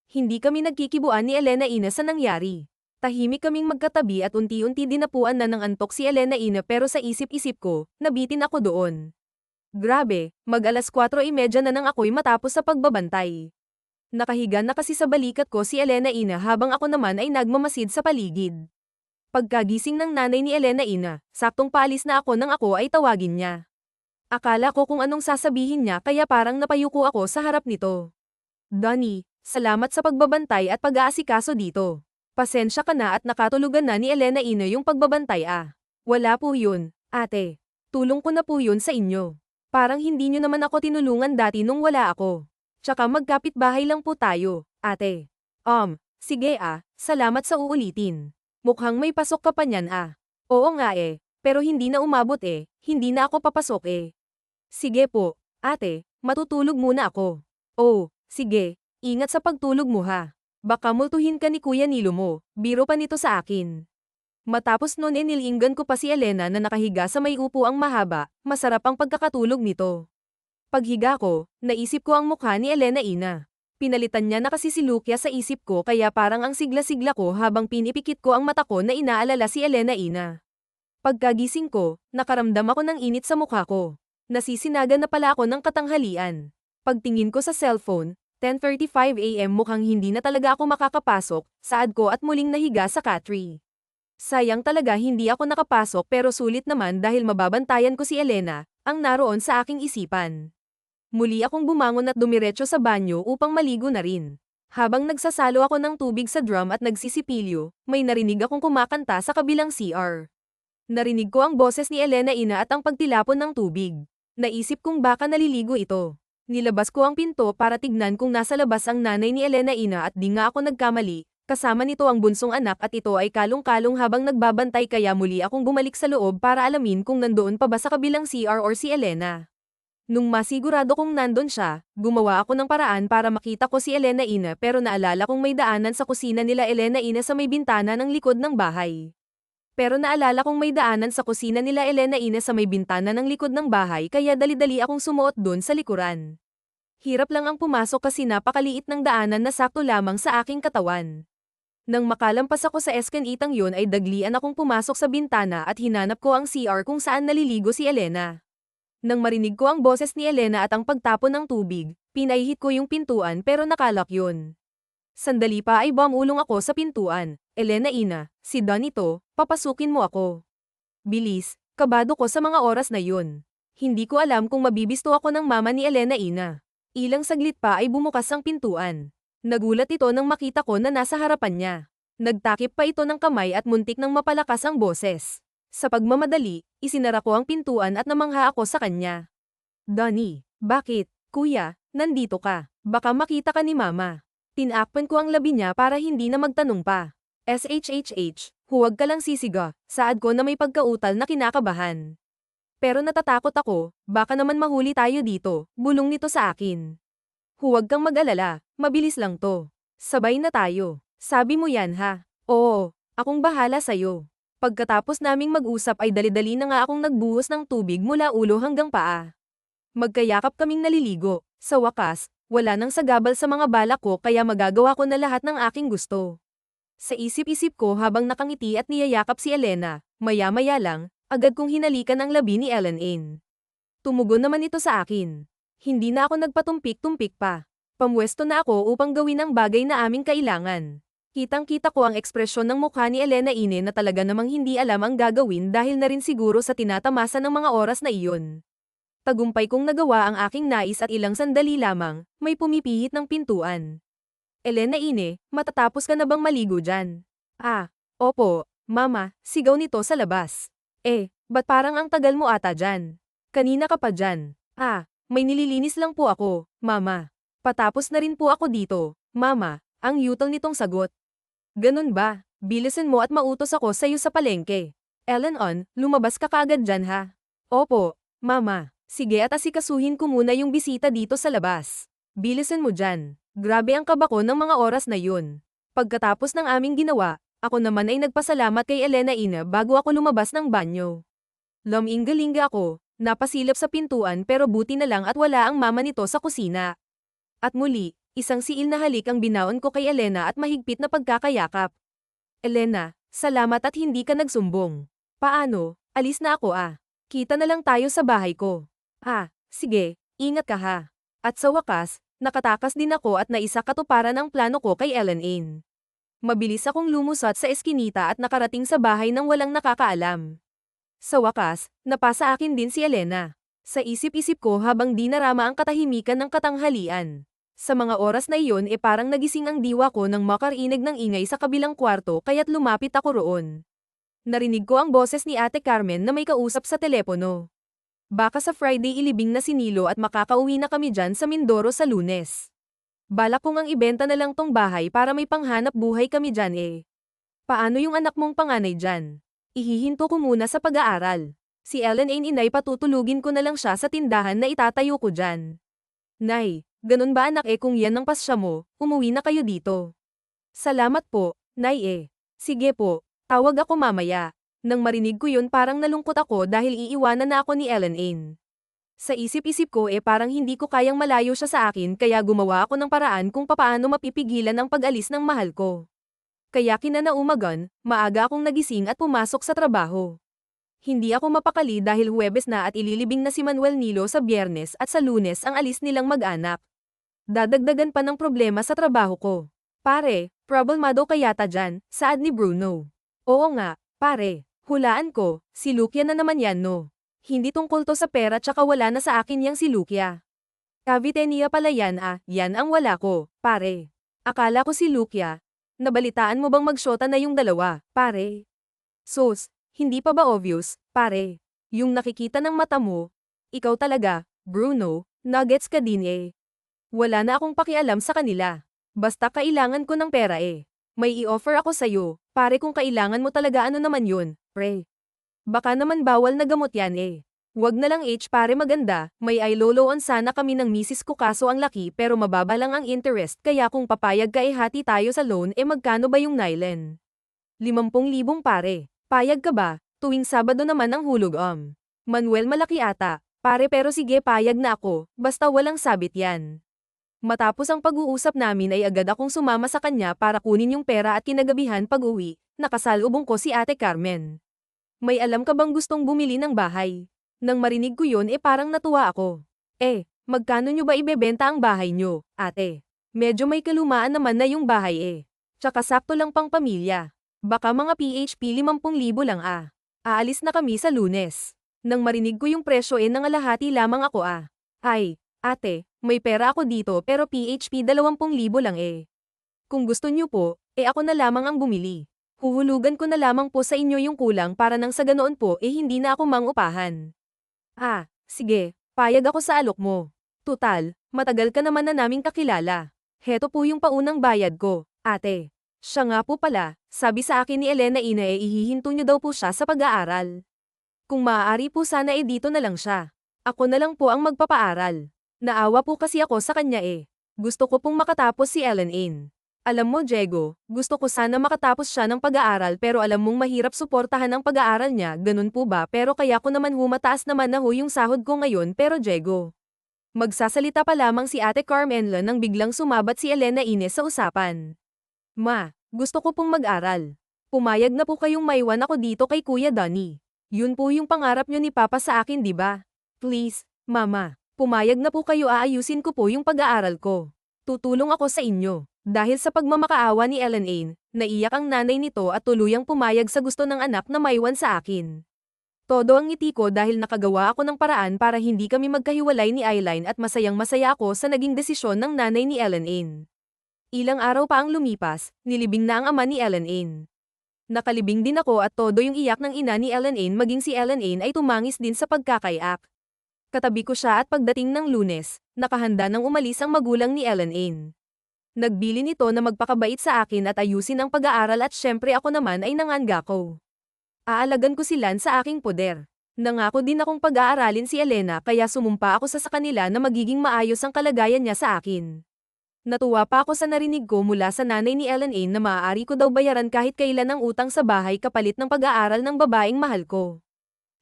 Hindi kami nagkikibuan ni Elena Ina sa nangyari. Tahimik kaming magkatabi at unti-unti dinapuan na ng antok si Elena Ina pero sa isip-isip ko, nabitin ako doon. Grabe, mag-alas 4:30 na nang ako'y matapos sa pagbabantay. Nakahiga na kasi sa balikat ko si Elena Ina habang ako naman ay nagmamasid sa paligid. Pagkagising ng nanay ni Elena Ina, saktong paalis na ako nang ako ay tawagin niya. Akala ko kung anong sasabihin niya kaya parang napayuko ako sa harap nito. Donnie, salamat sa pagbabantay at pag-aasikaso dito. Pasensya ka na at nakatulugan na ni Elena Ina yung pagbabantay Wala po yun, ate. Tulong ko na po yun sa inyo. Parang hindi nyo naman ako tinulungan dati nung wala ako. Tsaka magkapit-bahay lang po tayo, ate. Sige salamat sa uulitin. Mukhang may pasok ka pa niyan Oo nga pero hindi na umabot hindi na ako papasok Sige po, ate, matutulog muna ako. Oh, sige, ingat sa pagtulog mo ha. Baka multuhin ka ni Kuya Nilo mo, biro pa nito sa akin. Matapos nun nilinggan ko pa si Elena na nakahiga sa may upuang mahaba, masarap ang pagkakatulog nito. Paghiga ko, naisip ko ang mukha ni Elena Ina. Pinalitan niya na kasi si Lucia sa isip ko kaya parang ang sigla-sigla ko habang pinipikit ko ang mata ko na inaalala si Elena Ina. Pagkagising ko, nakaramdam ako ng init sa mukha ko. Nasisinagan na pala ako ng katanghalian. Pagtingin ko sa cellphone, 10:35 AM mukhang hindi na talaga ako makakapasok, saad ko at muling nahiga sa catry. Sayang talaga hindi ako nakapasok pero sulit naman dahil mababantayan ko si Elena, ang naroon sa aking isipan. Muli akong bumangon at dumiretso sa banyo upang maligo na rin. Habang nagsasalo ako ng tubig sa drum at nagsisipilyo, may narinig akong kumakanta sa kabilang CR. Narinig ko ang boses ni Elena ina at ang pagtilapon ng tubig. Naisip kong baka naliligo ito. Nilabas ko ang pinto para tignan kung nasa labas ang nanay ni Elena ina at di nga ako nagkamali. Kasama nito ang bunsong anak at ito ay kalong-kalong habang nagbabantay kaya muli akong bumalik sa loob para alamin kung nandoon pa ba sa kabilang CR or si Elena. Nung masigurado kong nandun siya, gumawa ako ng paraan para makita ko si Elena ina pero naalala kong may daanan sa kusina nila Elena ina sa may bintana ng likod ng bahay. Kaya dali-dali akong sumuot dun sa likuran. Hirap lang ang pumasok kasi napakaliit ng daanan na sakto lamang sa aking katawan. Nang makalampas ako sa eskinitang yun ay daglian akong pumasok sa bintana at hinanap ko ang CR kung saan naliligo si Elena. Nang marinig ko ang boses ni Elena at ang pagtapon ng tubig, pinahihit ko yung pintuan pero nakalak yun. Sandali pa ay bumulong ako sa pintuan. Elena ina, si Don ito, papasukin mo ako. Bilis, kabado ko sa mga oras na yun. Hindi ko alam kung mabibisto ako ng mama ni Elena ina. Ilang saglit pa ay bumukas ang pintuan. Nagulat ito nang makita ko na nasa harapan niya. Nagtakip pa ito ng kamay at muntik nang mapalakas ang boses. Sa pagmamadali, isinara ko ang pintuan at namangha ako sa kanya. Donnie, bakit? Kuya, nandito ka. Baka makita ka ni mama. Tinakpan ko ang labi niya para hindi na magtanong pa. SHHH, huwag ka lang sisiga, saad ko na may pagkautal na kinakabahan. Pero natatakot ako, baka naman mahuli tayo dito, bulong nito sa akin. Huwag kang mag-alala, mabilis lang to. Sabay na tayo. Sabi mo yan ha? Oo, akong bahala sa'yo. Pagkatapos naming mag-usap ay dali-dali na nga akong nagbuhos ng tubig mula ulo hanggang paa. Magkayakap kaming naliligo. Sa wakas, wala nang sagabal sa mga balak ko kaya magagawa ko na lahat ng aking gusto. Sa isip-isip ko habang nakangiti at niyayakap si Elena, maya-maya lang, agad kong hinalikan ang labi ni Ellen Ain. Tumugon naman ito sa akin. Hindi na ako nagpatumpik-tumpik pa. Pamwesto na ako upang gawin ang bagay na aming kailangan. Kitang-kita ko ang ekspresyon ng mukha ni Elena Ine na talaga namang hindi alam ang gagawin dahil na rin siguro sa tinatamasa ng mga oras na iyon. Tagumpay kong nagawa ang aking nais at ilang sandali lamang, may pumipihit ng pintuan. Elena Ine, matatapos ka na bang maligo dyan? Ah, opo, mama, sigaw nito sa labas. Ba't parang ang tagal mo ata dyan? Kanina ka pa dyan. May nililinis lang po ako, mama. Patapos na rin po ako dito, mama, ang yutal nitong sagot. Ganun ba? Bilisan mo at mautos ako sa'yo sa palengke. Ellen On, lumabas ka kaagad dyan ha? Opo, mama. Sige at asikasuhin ko muna yung bisita dito sa labas. Bilisan mo dyan. Grabe ang kaba ko ng mga oras na yun. Pagkatapos ng aming ginawa, ako naman ay nagpasalamat kay Elena Ina bago ako lumabas ng banyo. Lumingga-lingga ako, napasilap sa pintuan pero buti na lang at wala ang mama nito sa kusina. At muli, isang siil na halik ang binaon ko kay Elena at mahigpit na pagkakayakap. Elena, salamat at hindi ka nagsumbong. Paano? Alis na ako Kita na lang tayo sa bahay ko. Sige, ingat ka ha. At sa wakas, nakatakas din ako at naisakatuparan ang plano ko kay Ellen Ain. Mabilis akong lumusot sa eskinita at nakarating sa bahay nang walang nakakaalam. Sa wakas, napasa akin din si Elena. Sa isip-isip ko habang di narama ang katahimikan ng katanghalian. Sa mga oras na iyon parang nagising ang diwa ko nang makarinig ng ingay sa kabilang kwarto kaya't lumapit ako roon. Narinig ko ang boses ni Ate Carmen na may kausap sa telepono. Baka sa Friday ilibing na si Nilo at makakauwi na kami dyan sa Mindoro sa Lunes. Balak kong ang ibenta na lang tong bahay para may panghanap buhay kami dyan Paano yung anak mong panganay dyan? Ihihinto ko muna sa pag-aaral. Si Ellen Ain inay patutulugin ko na lang siya sa tindahan na itatayo ko dyan. Nay, ganun ba anak kung yan ang pasya mo, umuwi na kayo dito. Salamat po, Nay Sige po, tawag ako mamaya. Nang marinig ko yun parang nalungkot ako dahil iiwanan na ako ni Ellen Ain. Sa isip-isip ko parang hindi ko kayang malayo siya sa akin kaya gumawa ako ng paraan kung papaano mapipigilan ang pag-alis ng mahal ko. Kaya kinanaumagan, maaga akong nagising at pumasok sa trabaho. Hindi ako mapakali dahil Huwebes na at ililibing na si Manuel Nilo sa Biyernes at sa Lunes ang alis nilang mag-anak. Dadagdagan pa ng problema sa trabaho ko. Pare, problemado ka yata dyan, saad ni Bruno. Oo nga, pare, hulaan ko, si Lukia na naman yan no. Hindi tungkol to sa pera tsaka wala na sa akin yang si Lukia. Cavite niya pala yan yan ang wala ko, pare. Akala ko si Lukia. Nabalitaan mo bang magsyota na yung dalawa, pare? Sus, hindi pa ba obvious, pare? Yung nakikita ng mata mo, ikaw talaga, Bruno, nuggets ka din eh. Wala na akong pakialam sa kanila. Basta kailangan ko ng pera eh. May i-offer ako sa'yo, pare kung kailangan mo talaga ano naman yun, pre. Baka naman bawal na gamot yan eh. Wag na lang pare maganda, may iloloan sana kami ng misis ko kaso ang laki pero mababa lang ang interest kaya kung papayag ka hati tayo sa loan magkano ba yung Nylen? 50,000 pare. Payag ka ba? Tuwing Sabado naman ang hulog Manuel malaki ata. Pare pero sige payag na ako, basta walang sabit yan. Matapos ang pag-uusap namin ay agad akong sumama sa kanya para kunin yung pera at kinagabihan pag-uwi, nakasalubong ko si Ate Carmen. May alam ka bang gustong bumili ng bahay? Nang marinig ko yun parang natuwa ako. Magkano nyo ba ibebenta ang bahay nyo, ate? Medyo may kalumaan naman na yung bahay Tsaka sakto lang pang pamilya. Baka mga PHP 50,000 lang Aalis na kami sa Lunes. Nang marinig ko yung presyo nangalahati lamang ako Ay, ate, may pera ako dito pero PHP 20,000 lang Kung gusto nyo po, ako na lamang ang bumili. Huhulugan ko na lamang po sa inyo yung kulang para nang sa ganoon po hindi na ako mangupahan. Sige, payag ako sa alok mo. Tutal, matagal ka naman na naming kakilala. Heto po yung paunang bayad ko, ate. Siya nga po pala, sabi sa akin ni Elena ihihinto niyo daw po siya sa pag-aaral. Kung maaari po sana dito na lang siya. Ako na lang po ang magpapaaral. Naawa po kasi ako sa kanya Gusto ko pong makatapos si Ellen Ain. Alam mo Diego, gusto ko sana makatapos siya ng pag-aaral pero alam mong mahirap suportahan ang pag-aaral niya, ganun po ba pero kaya ko naman humataas naman na yung sahod ko ngayon pero Diego. Magsasalita pa lamang si Ate Carmenla nang biglang sumabat si Elena Ines sa usapan. Ma, gusto ko pong mag-aral. Pumayag na po kayong maiwan ako dito kay Kuya Donnie. Yun po yung pangarap nyo ni Papa sa akin di ba? Please, Mama, pumayag na po kayo aayusin ko po yung pag-aaral ko. Tutulong ako sa inyo. Dahil sa pagmamakaawa ni Ellen Ain, naiyak ang nanay nito at tuluyang pumayag sa gusto ng anak na maiwan sa akin. Todo ang ngiti ko dahil nakagawa ako ng paraan para hindi kami magkahiwalay ni Eileen at masayang masaya ako sa naging desisyon ng nanay ni Ellen Ain. Ilang araw pa ang lumipas, nilibing na ang ama ni Ellen Ain. Nakalibing din ako at todo yung iyak ng ina ni Ellen Ain maging si Ellen Ain ay tumangis din sa pagkakaiyak. Katabi ko siya at pagdating ng Lunes, nakahanda nang umalis ang magulang ni Ellen Ain. Nagbili nito na magpakabait sa akin at ayusin ang pag-aaral at syempre ako naman ay nangangako. Aalagan ko si Lan sa aking poder. Nangako din akong pag-aaralin si Elena kaya sumumpa ako sa kanila na magiging maayos ang kalagayan niya sa akin. Natuwa pa ako sa narinig ko mula sa nanay ni Ellen Ain na maaari ko daw bayaran kahit kailan ang utang sa bahay kapalit ng pag-aaral ng babaeng mahal ko.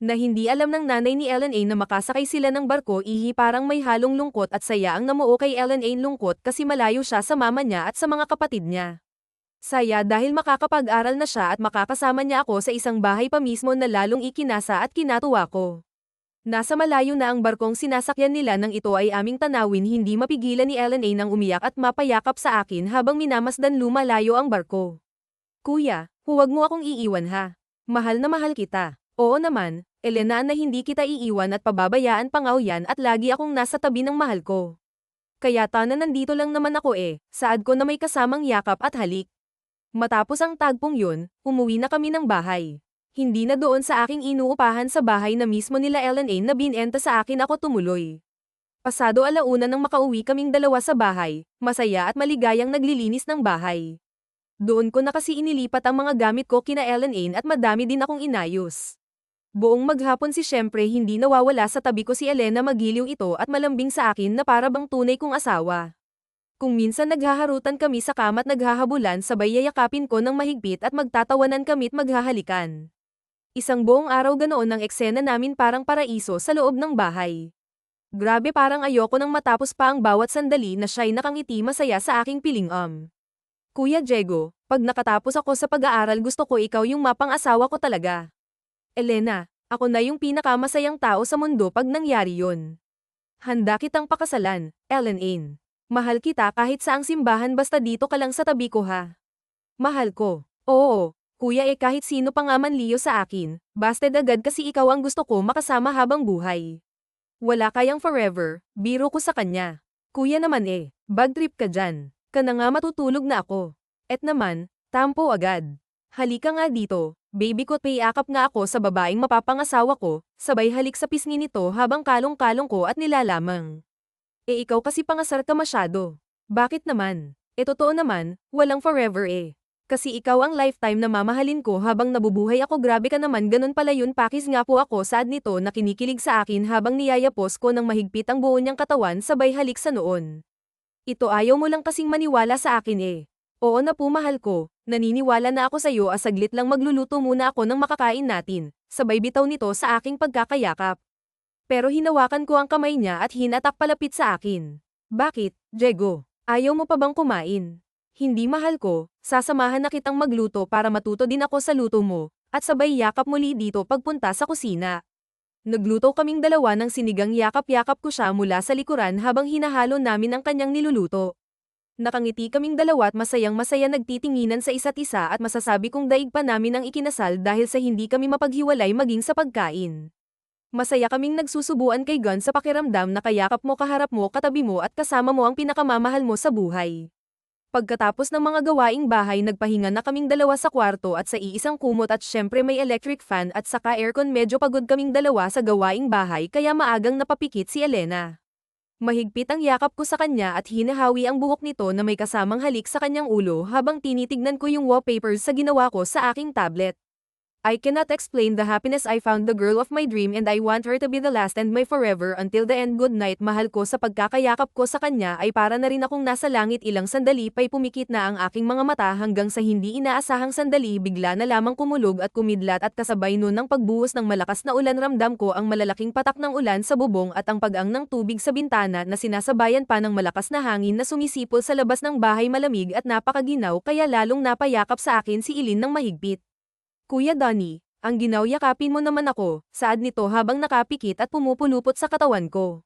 Na hindi alam ng nanay ni Ellen Ain na makasakay sila ng barko parang may halong lungkot at saya ang namuo kay Ellen Ain lungkot kasi malayo siya sa mama niya at sa mga kapatid niya. Saya dahil makakapag-aral na siya at makakasama niya ako sa isang bahay pa mismo na lalong ikinasa at kinatuwa ko. Nasa malayo na ang barkong sinasakyan nila nang ito ay aming tanawin hindi mapigilan ni Ellen Ain ang umiyak at mapayakap sa akin habang minamasdan lumalayo ang barko. Kuya, huwag mo akong iiwan ha. Mahal na mahal kita. Oo naman, Elena na hindi kita iiwan at pababayaan pangaw yan at lagi akong nasa tabi ng mahal ko. Kaya na nandito lang naman ako saad ko na may kasamang yakap at halik. Matapos ang tagpong yun, umuwi na kami ng bahay. Hindi na doon sa aking inuupahan sa bahay na mismo nila Ellen Ain na binenta sa akin ako tumuloy. Pasado alauna nang makauwi kaming dalawa sa bahay, masaya at maligayang naglilinis ng bahay. Doon ko na kasi inilipat ang mga gamit ko kina Ellen Ain at madami din akong inayos. Buong maghapon syempre hindi nawawala sa tabi ko si Elena magiliw ito at malambing sa akin na para bang tunay kong asawa. Kung minsan naghaharutan kami sa kama at naghahabulan sabay yayakapin ko ng mahigpit at magtatawanan kami't maghahalikan. Isang buong araw ganoon ang eksena namin parang paraiso sa loob ng bahay. Grabe parang ayoko nang matapos pa ang bawat sandali na siya'y nakangiti masaya sa aking piling Kuya Diego, pag nakatapos ako sa pag-aaral gusto ko ikaw yung mapang-asawa ko talaga. Elena, Ako na yung pinakamasayang tao sa mundo pag nangyari yun. Handa kitang pakasalan, Ellen Ain. Mahal kita kahit saang simbahan basta dito ka lang sa tabi ko ha. Mahal ko. Oo, kuya kahit sino pa nga man liyo sa akin, busted agad kasi ikaw ang gusto ko makasama habang buhay. Wala kayang forever, biro ko sa kanya. Kuya naman bag trip ka dyan. Ka na nga matutulog na ako. Et naman, tampo agad. Halika nga dito, baby ko payakap nga ako sa babaeng mapapangasawa ko, sabay halik sa pisngi nito habang kalong-kalong ko at nilalamang. Ikaw kasi pangasar ka masyado. Bakit naman? Totoo naman, walang forever Kasi ikaw ang lifetime na mamahalin ko habang nabubuhay ako grabe ka naman ganun pala yun pakis nga po ako saad nito na kinikilig sa akin habang niyayapos ko ng mahigpit ang buo niyang katawan sabay halik sa noon. Ito ayaw mo lang kasing maniwala sa akin Oo na po mahal ko, naniniwala na ako sa'yo saglit lang magluluto muna ako ng makakain natin, sabay bitaw nito sa aking pagkakayakap. Pero hinawakan ko ang kamay niya at hinatak palapit sa akin. Bakit, Diego? Ayaw mo pa bang kumain? Hindi mahal ko, sasamahan na kitang magluto para matuto din ako sa luto mo, at sabay yakap muli dito pagpunta sa kusina. Nagluto kaming dalawa ng sinigang yakap-yakap ko siya mula sa likuran habang hinahalo namin ang kanyang niluluto. Nakangiti kaming dalawa at masayang-masaya nagtitinginan sa isa't isa at masasabi kong daig pa namin ang ikinasal dahil sa hindi kami mapaghiwalay maging sa pagkain. Masaya kaming nagsusubuan kay Gun sa pakiramdam na kayakap mo kaharap mo katabi mo at kasama mo ang pinakamamahal mo sa buhay. Pagkatapos ng mga gawaing bahay nagpahinga na kaming dalawa sa kwarto at sa iisang kumot at syempre may electric fan at saka aircon medyo pagod kaming dalawa sa gawaing bahay kaya maagang napapikit si Elena. Mahigpit ang yakap ko sa kanya at hinahawi ang buhok nito na may kasamang halik sa kanyang ulo habang tinitignan ko yung wallpapers sa ginawa ko sa aking tablet. I cannot explain the happiness I found the girl of my dream and I want her to be the last and my forever until the end. Good night mahal ko sa pagkakayakap ko sa kanya ay para na rin akong nasa langit ilang sandali pa'y pumikit na ang aking mga mata hanggang sa hindi inaasahang sandali bigla na lamang kumulog at kumidlat at kasabay nun ng pagbuhos ng malakas na ulan ramdam ko ang malalaking patak ng ulan sa bubong at ang pag-ang ng tubig sa bintana na sinasabayan pa ng malakas na hangin na sumisipol sa labas ng bahay malamig at napakaginaw kaya lalong napayakap sa akin si Ilin ng mahigpit. Kuya Donnie, ang ginaw yakapin mo naman ako, saad nito habang nakapikit at pumupulupot sa katawan ko.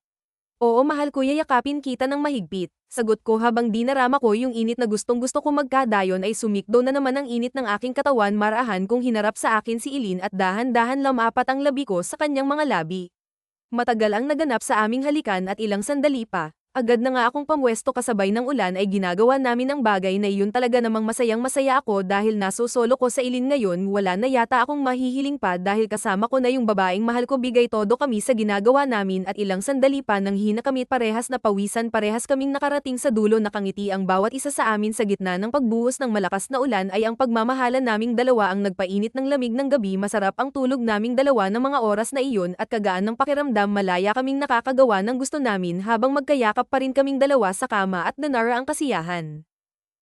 Oo mahal kuya yakapin kita ng mahigpit, sagot ko habang dinarama ko yung init na gustong gusto ko magkadayon ay sumikdo na naman ang init ng aking katawan marahan kung hinarap sa akin si Ilin at dahan-dahan lamapat ang labi ko sa kanyang mga labi. Matagal ang naganap sa aming halikan at ilang sandali pa. Agad na nga akong pamwesto kasabay ng ulan ay ginagawa namin ang bagay na iyon talaga namang masayang-masaya ako dahil nasosolo ko sa Ilin ngayon wala na yata akong mahihiling pa dahil kasama ko na yung babaeng mahal ko bigay todo kami sa ginagawa namin at ilang sandali pa nang hina kami parehas na pawisan parehas kaming nakarating sa dulo nakangiti ang bawat isa sa amin sa gitna ng pagbuhos ng malakas na ulan ay ang pagmamahalan naming dalawa ang nagpainit ng lamig ng gabi masarap ang tulog naming dalawa ng mga oras na iyon at kagaan ng pakiramdam malaya kaming nakakagawa ng gusto namin habang magkayakap pa rin kaming dalawa sa kama at nanara ang kasiyahan.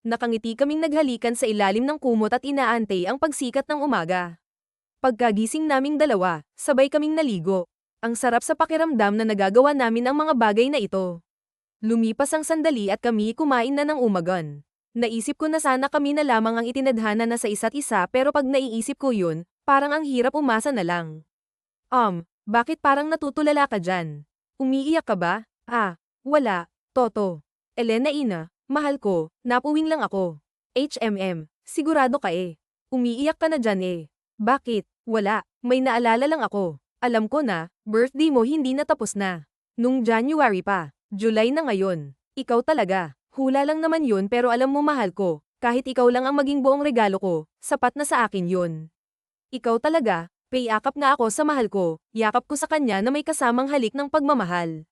Nakangiti kaming naghalikan sa ilalim ng kumot at inaantay ang pagsikat ng umaga. Pagkagising naming dalawa, sabay kaming naligo. Ang sarap sa pakiramdam na nagagawa namin ang mga bagay na ito. Lumipas ang sandali at kami kumain na ng umagon. Naisip ko na sana kami na lamang ang itinadhana na sa isa't isa pero pag naiisip ko yun, parang ang hirap umasa na lang. Bakit parang natutulala ka dyan? Umiiyak ka ba? Wala, Toto. Elena ina, mahal ko, napuwing lang ako. Sigurado ka Umiiyak ka na dyan Bakit? Wala, may naalala lang ako. Alam ko na, birthday mo hindi natapos na. Nung January pa, July na ngayon. Ikaw talaga, hula lang naman yun pero alam mo mahal ko, kahit ikaw lang ang maging buong regalo ko, sapat na sa akin yun. Ikaw talaga, payakap nga ako sa mahal ko, yakap ko sa kanya na may kasamang halik ng pagmamahal.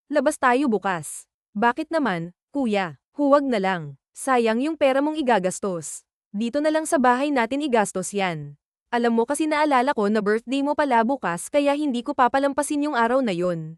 Labas tayo bukas. Bakit naman, kuya? Huwag na lang. Sayang yung pera mong igagastos. Dito na lang sa bahay natin igastos yan. Alam mo kasi naalala ko na birthday mo pala bukas kaya hindi ko papalampasin yung araw na yon.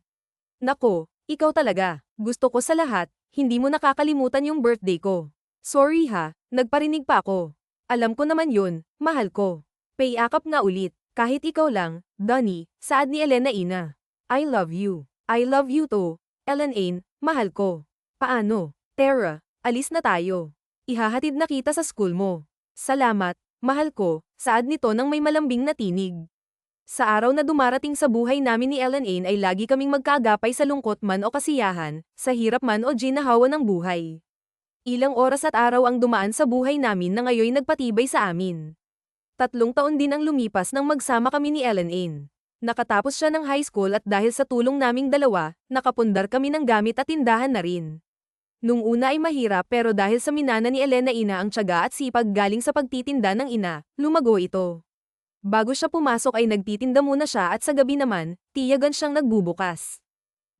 Nako, ikaw talaga. Gusto ko sa lahat, hindi mo nakakalimutan yung birthday ko. Sorry ha, nagparinig pa ako. Alam ko naman yun, mahal ko. Payakap nga ulit, kahit ikaw lang, Donnie, saad ni Elena ina. I love you. I love you too, Ellen Ain, mahal ko. Paano? Tara, alis na tayo. Ihahatid na kita sa school mo. Salamat, mahal ko, saad nito nang may malambing na tinig. Sa araw na dumarating sa buhay namin ni Ellen ay lagi kaming magkaagapay sa lungkot man o kasiyahan, sa hirap man o ginhawa ng buhay. Ilang oras at araw ang dumaan sa buhay namin na ngayoy nagpatibay sa amin. 3 taon din ang lumipas nang magsama kami ni Ellen. Nakatapos siya ng high school at dahil sa tulong naming dalawa, nakapundar kami ng gamit at tindahan na rin. Nung una ay mahirap pero dahil sa minana ni Ina ang tiyaga at sipag galing sa pagtitinda ng ina, lumago ito. Bago siya pumasok ay nagtitinda muna siya at sa gabi naman, tiyagan siyang nagbubukas.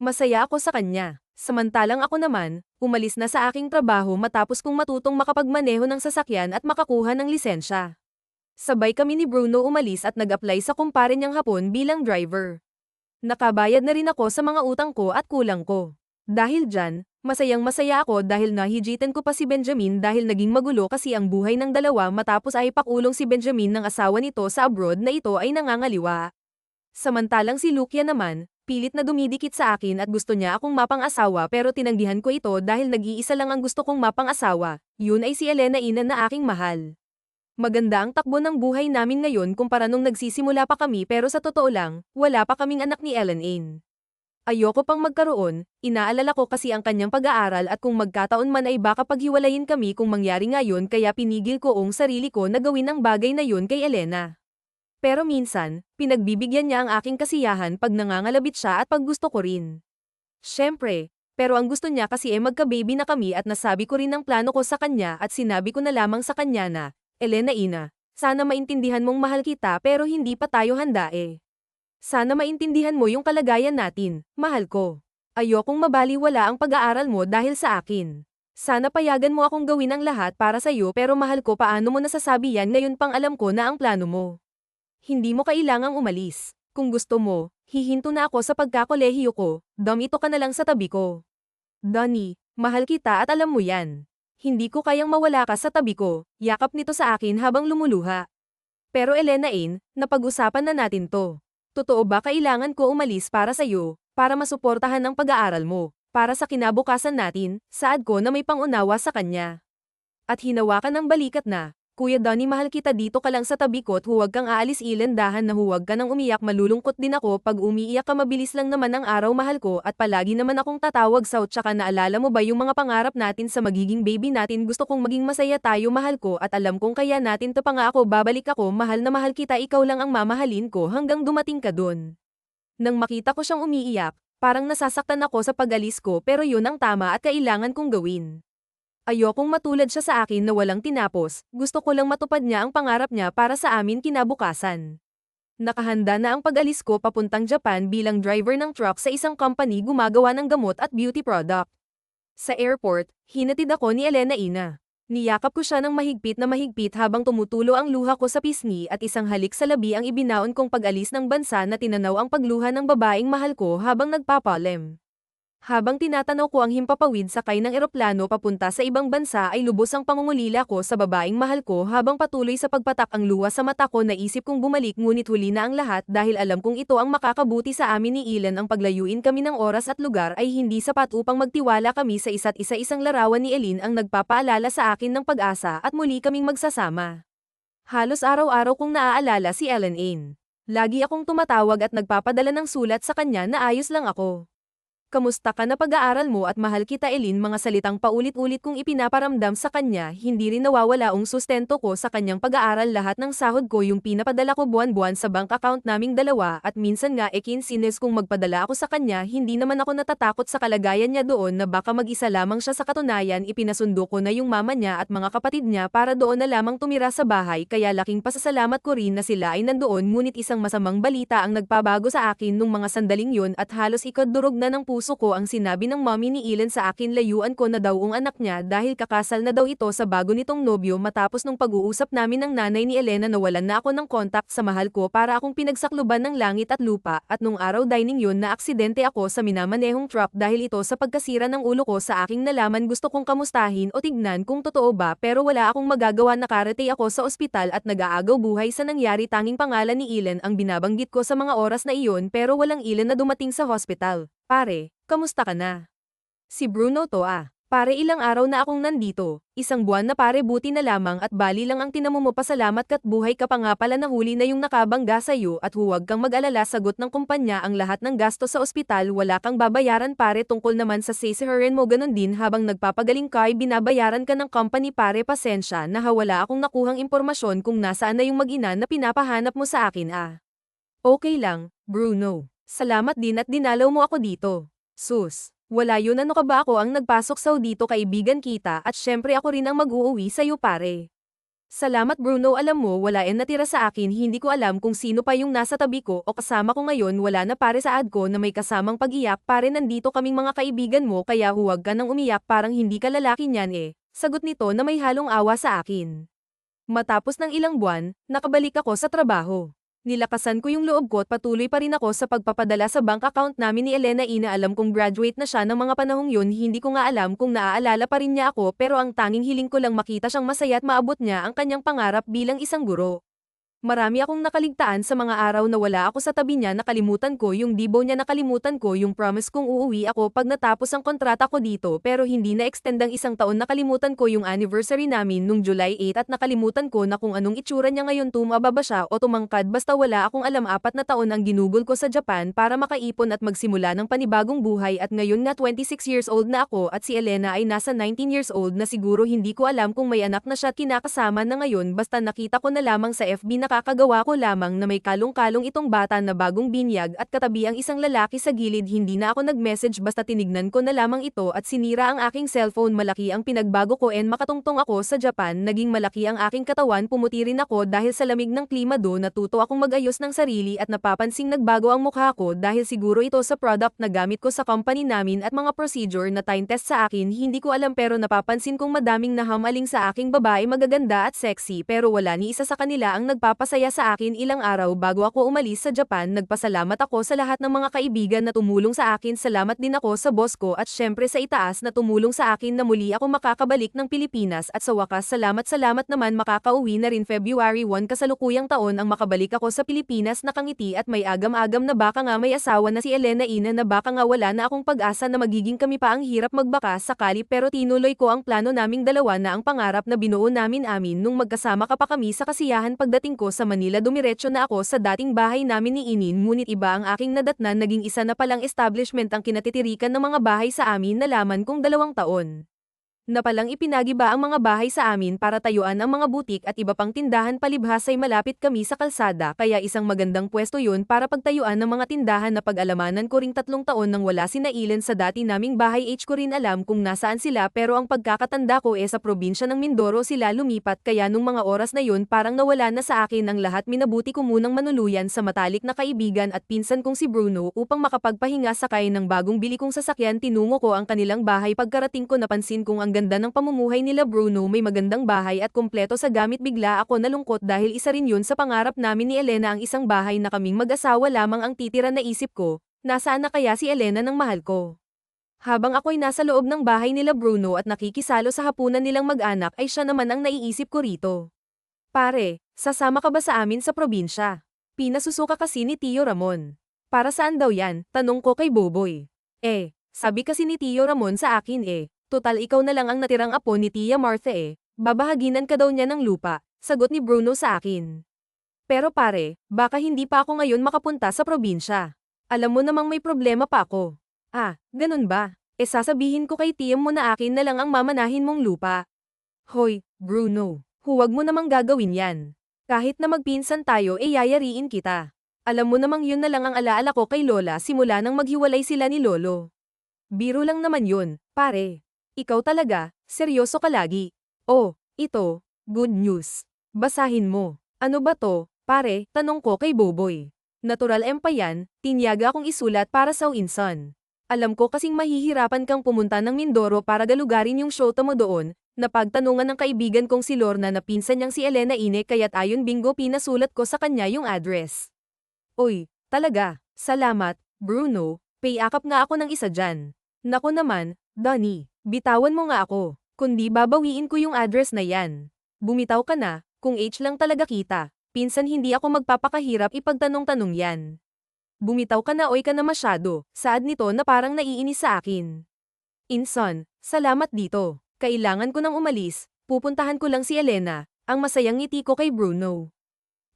Masaya ako sa kanya. Samantalang ako naman, umalis na sa aking trabaho matapos kong matutong makapagmaneho ng sasakyan at makakuha ng lisensya. Sabay kami ni Bruno umalis at nag-apply sa kumpare niyang Hapon bilang driver. Nakabayad na rin ako sa mga utang ko at kulang ko. Dahil dyan, masayang-masaya ako dahil nahijitan ko pa si Benjamin dahil naging magulo kasi ang buhay ng dalawa matapos ay pakulong si Benjamin ng asawa nito sa abroad na ito ay nangangaliwa. Samantalang si Lucia naman, pilit na dumidikit sa akin at gusto niya akong mapang-asawa pero tinanggihan ko ito dahil nag-iisa lang ang gusto kong mapang-asawa, yun ay si Ina na aking mahal. Maganda ang takbo ng buhay namin ngayon kumpara nung nagsisimula pa kami pero sa totoo lang, wala pa kaming anak ni Ellen. Ayoko pang magkaroon, inaalala ko kasi ang kanyang pag-aaral at kung magkataon man ay baka paghiwalayin kami kung mangyari ngayon kaya pinigil ko ang sarili ko na gawin ang bagay na yun kay Elena. Pero minsan, pinagbibigyan niya ang aking kasiyahan pag nangangalabit siya at pag gusto ko rin. Siyempre, pero ang gusto niya kasi magka-baby na kami at nasabi ko rin ang plano ko sa kanya at sinabi ko na lamang sa kanya na, Ina, sana maintindihan mong mahal kita pero hindi pa tayo handa Sana maintindihan mo yung kalagayan natin, mahal ko. Ayokong mabaliwala ang pag-aaral mo dahil sa akin. Sana payagan mo akong gawin ang lahat para sa iyo pero mahal ko paano mo nasasabi yan ngayon pang alam ko na ang plano mo. Hindi mo kailangang umalis. Kung gusto mo, hihinto na ako sa pagkakolehiyo ko, ito ka na lang sa tabi ko. Donnie, mahal kita at alam mo yan. Hindi ko kayang mawala ka sa tabi ko, yakap nito sa akin habang lumuluha. Pero Elena, napag-usapan na natin to. Totoo ba kailangan ko umalis para sa'yo, para masuportahan ang pag-aaral mo, para sa kinabukasan natin, saad ko na may pangunawa sa kanya. At hinawakan ng balikat na, Kuya Donnie mahal kita dito ka lang sa tabi ko at huwag kang aalis dahan na huwag ka nang umiyak malulungkot din ako pag umiiyak ka mabilis lang naman ang araw mahal ko at palagi naman akong tatawag sa tsaka naalala mo ba yung mga pangarap natin sa magiging baby natin gusto kong maging masaya tayo mahal ko at alam kong kaya natin to pa nga ako babalik ako mahal na mahal kita ikaw lang ang mamahalin ko hanggang dumating ka dun. Nang makita ko siyang umiiyak, parang nasasaktan ako sa pag-alis ko pero yun ang tama at kailangan kong gawin. Ayokong matulad siya sa akin na walang tinapos, gusto ko lang matupad niya ang pangarap niya para sa amin kinabukasan. Nakahanda na ang pag-alis ko papuntang Japan bilang driver ng truck sa isang company gumagawa ng gamot at beauty product. Sa airport, hinatid ako ni Ina. Niyakap ko siya ng mahigpit habang tumutulo ang luha ko sa pisngi at isang halik sa labi ang ibinaon kong pag-alis ng bansa na tinanaw ang pagluha ng babaeng mahal ko habang nagpapalem. Habang tinatanaw ko ang himpapawid sakay ng eroplano papunta sa ibang bansa ay lubos ang pangungulila ko sa babaeng mahal ko habang patuloy sa pagpatak ang luha sa mata ko naisip kong bumalik ngunit huli na ang lahat dahil alam kong ito ang makakabuti sa amin ni Ilan ang paglayuin kami ng oras at lugar ay hindi sapat upang magtiwala kami sa isa't isa isang larawan ni Elin ang nagpapaalala sa akin ng pag-asa at muli kaming magsasama. Halos araw-araw kong naaalala si Ellen. Lagi akong tumatawag at nagpapadala ng sulat sa kanya na ayos lang ako. Kamusta ka na pag-aaral mo at mahal kita Elin mga salitang paulit-ulit kong ipinaparamdam sa kanya hindi rin nawawala ang sustento ko sa kanyang pag-aaral lahat ng sahod ko yung pinapadala ko buwan-buwan sa bank account naming dalawa at minsan nga kinsinis kung magpadala ako sa kanya hindi naman ako natatakot sa kalagayan niya doon na baka mag-isa lamang siya sa katunayan ipinasundo ko na yung mama niya at mga kapatid niya para doon na lamang tumira sa bahay kaya laking pasasalamat ko rin na sila ay nandoon ngunit isang masamang balita ang nagpabago sa akin nung mga sandaling yun at halos ikadurog na ng puso ko ang sinabi ng mommy ni Ilan sa akin layuan ko na daw ang anak niya dahil kakasal na daw ito sa bago nitong nobyo matapos nung pag-uusap namin ng nanay ni Elena nawalan na ako ng contact sa mahal ko para akong pinagsakluban ng langit at lupa at nung araw dining yun na aksidente ako sa minamanehong truck dahil ito sa pagkasira ng ulo ko sa aking nalaman gusto kong kamustahin o tignan kung totoo ba pero wala akong magagawa nakarate ako sa ospital at nag-aagaw buhay sa nangyari tanging pangalan ni Ilan ang binabanggit ko sa mga oras na iyon pero walang Ilan na dumating sa hospital. Pare, kamusta ka na? Si Bruno to Pare ilang araw na akong nandito, isang buwan na pare buti na lamang at bali lang ang tinamo mo pasalamat ka't buhay ka pa nga pala nahuli na yung nakabangga sa'yo at huwag kang mag-alala sagot ng kumpanya ang lahat ng gasto sa ospital wala kang babayaran pare tungkol naman sa sisihirin mo ganon din habang nagpapagaling ka ay binabayaran ka ng company pare pasensya na wala akong nakuhang impormasyon kung nasaan na yung mag-ina na pinapahanap mo sa akin Okay lang, Bruno. Salamat din at dinalaw mo ako dito. Sus. Wala yun ano ka ba ako ang nagpasok sa dito kaibigan kita at syempre ako rin ang mag-uuwi sa'yo pare. Salamat Bruno alam mo wala natira sa akin hindi ko alam kung sino pa yung nasa tabi ko o kasama ko ngayon wala na pare sa ad ko na may kasamang pag-iyak pare nandito kaming mga kaibigan mo kaya huwag ka nang umiyak parang hindi ka lalaki niyan Sagot nito na may halong awa sa akin. Matapos ng ilang buwan, nakabalik ako sa trabaho. Nilakasan ko yung loob ko at patuloy pa rin ako sa pagpapadala sa bank account namin ni Elena inaalam kong graduate na siya ng mga panahong yun hindi ko nga alam kung naaalala pa rin niya ako pero ang tanging hiling ko lang makita siyang masaya at maabot niya ang kanyang pangarap bilang isang guro. Marami akong nakaligtaan sa mga araw na wala ako sa tabi niya nakalimutan ko yung dibo niya nakalimutan ko yung promise kong uuwi ako pag natapos ang kontrata ko dito pero hindi na-extend ang isang taon nakalimutan ko yung anniversary namin nung July 8 at nakalimutan ko na kung anong itsura niya ngayon tumaba ba siya o tumangkad basta wala akong alam 4 na taon ang ginugol ko sa Japan para makaipon at magsimula ng panibagong buhay at ngayon nga 26 years old na ako at si Elena ay nasa 19 years old na siguro hindi ko alam kung may anak na siya at kinakasama na ngayon basta nakita ko na lamang sa FB nakakagawa ko lamang na may kalong-kalong itong bata na bagong binyag at katabi ang isang lalaki sa gilid hindi na ako nag-message basta tinignan ko na lamang ito at sinira ang aking cellphone malaki ang pinagbago ko and makatungtong ako sa Japan naging malaki ang aking katawan pumuti rin ako dahil sa lamig ng klima do natuto akong mag-ayos ng sarili at napapansing nagbago ang mukha ko dahil siguro ito sa product na gamit ko sa company namin at mga procedure na time test sa akin hindi ko alam pero napapansin kong madaming nahamaling sa aking babae magaganda at sexy pero wala ni isa sa kanila ang nagpapasaya sa akin ilang araw bago ako umalis sa Japan nagpasalamat ako sa lahat ng mga kaibigan na tumulong sa akin salamat din ako sa boss ko at syempre sa itaas na tumulong sa akin na muli ako makakabalik ng Pilipinas at sa wakas salamat naman makakauwi na rin February 1 kasalukuyang taon ang makabalik ako sa Pilipinas nakangiti at may agam-agam na baka nga may asawa na si Elena ina na baka nga wala na akong pag-asa na magiging kami pa ang hirap magbaka sakali pero tinuloy ko ang plano naming dalawa na ang pangarap na binuo namin nung magkasama ka pa kami sa kasiyahan pagdating ko sa Manila dumiretso na ako sa dating bahay namin ni Inin ngunit iba ang aking nadatnan naging isa na palang establishment ang kinatitirikan ng mga bahay sa amin nalaman kong 2 taon na palang ipinagiba ang mga bahay sa amin para tayuan ang mga butik at iba pang tindahan palibhas ay malapit kami sa kalsada kaya isang magandang pwesto yun para pagtayuan ng mga tindahan na pag-alamanan ko ring 3 taon nang wala si Nailen sa dati naming bahay ko rin alam kung nasaan sila pero ang pagkakatanda ko sa probinsya ng Mindoro sila lumipat kaya nung mga oras na yun parang nawala na sa akin ang lahat minabuti ko munang manuluyan sa matalik na kaibigan at pinsan kong si Bruno upang makapagpahinga sakay ng bagong bili kong sasakyan tinungo ko ang kanilang bahay pagkarating ko napansin kong ang ganda ng pamumuhay nila Bruno may magandang bahay at kumpleto sa gamit bigla ako nalungkot dahil isa rin yun sa pangarap namin ni Elena ang isang bahay na kaming mag-asawa lamang ang titira na isip ko, nasaan na kaya si Elena ng mahal ko? Habang ako'y nasa loob ng bahay nila Bruno at nakikisalo sa hapunan nilang mag-anak ay siya naman ang naiisip ko rito. Pare, sasama ka ba sa amin sa probinsya? Pinasusuka kasi ni Tio Ramon. Para saan daw yan? Tanong ko kay Boboy. Sabi kasi ni Tio Ramon sa akin total ikaw na lang ang natirang apo ni Tia Martha babahaginan ka daw niya ng lupa, sagot ni Bruno sa akin. Pero pare, baka hindi pa ako ngayon makapunta sa probinsya. Alam mo namang may problema pa ako. Ganun ba? Sasabihin ko kay Tia mo na akin na lang ang mamanahin mong lupa. Hoy, Bruno, huwag mo namang gagawin yan. Kahit na magpinsan tayo yayariin kita. Alam mo namang yun na lang ang alaala ko kay Lola simula nang maghiwalay sila ni Lolo. Biro lang naman yun, pare. Ikaw talaga, seryoso ka lagi. Ito, good news. Basahin mo. Ano ba to, pare? Tanong ko kay Boboy. Natural pa yan, tinyaga akong isulat para sa Inson. Alam ko kasing mahihirapan kang pumunta ng Mindoro para galugarin yung show mo doon, napagtanungan ng kaibigan kong si Lorna na pinsan niyang si Elena Ine kaya't ayon bingo pinasulat ko sa kanya yung address. Oy, talaga, salamat, Bruno, payakap nga ako ng isa dyan. Nako naman, Donnie. Bitawan mo nga ako, kundi babawiin ko yung address na yan. Bumitaw ka na, kung H lang talaga kita, pinsan hindi ako magpapakahirap ipagtanong-tanong yan. Bumitaw ka na oy ka na masyado, saad nito na parang naiinis sa akin. Inson, Salamat dito. Kailangan ko nang umalis, pupuntahan ko lang si Elena, ang masayang ngiti ko kay Bruno.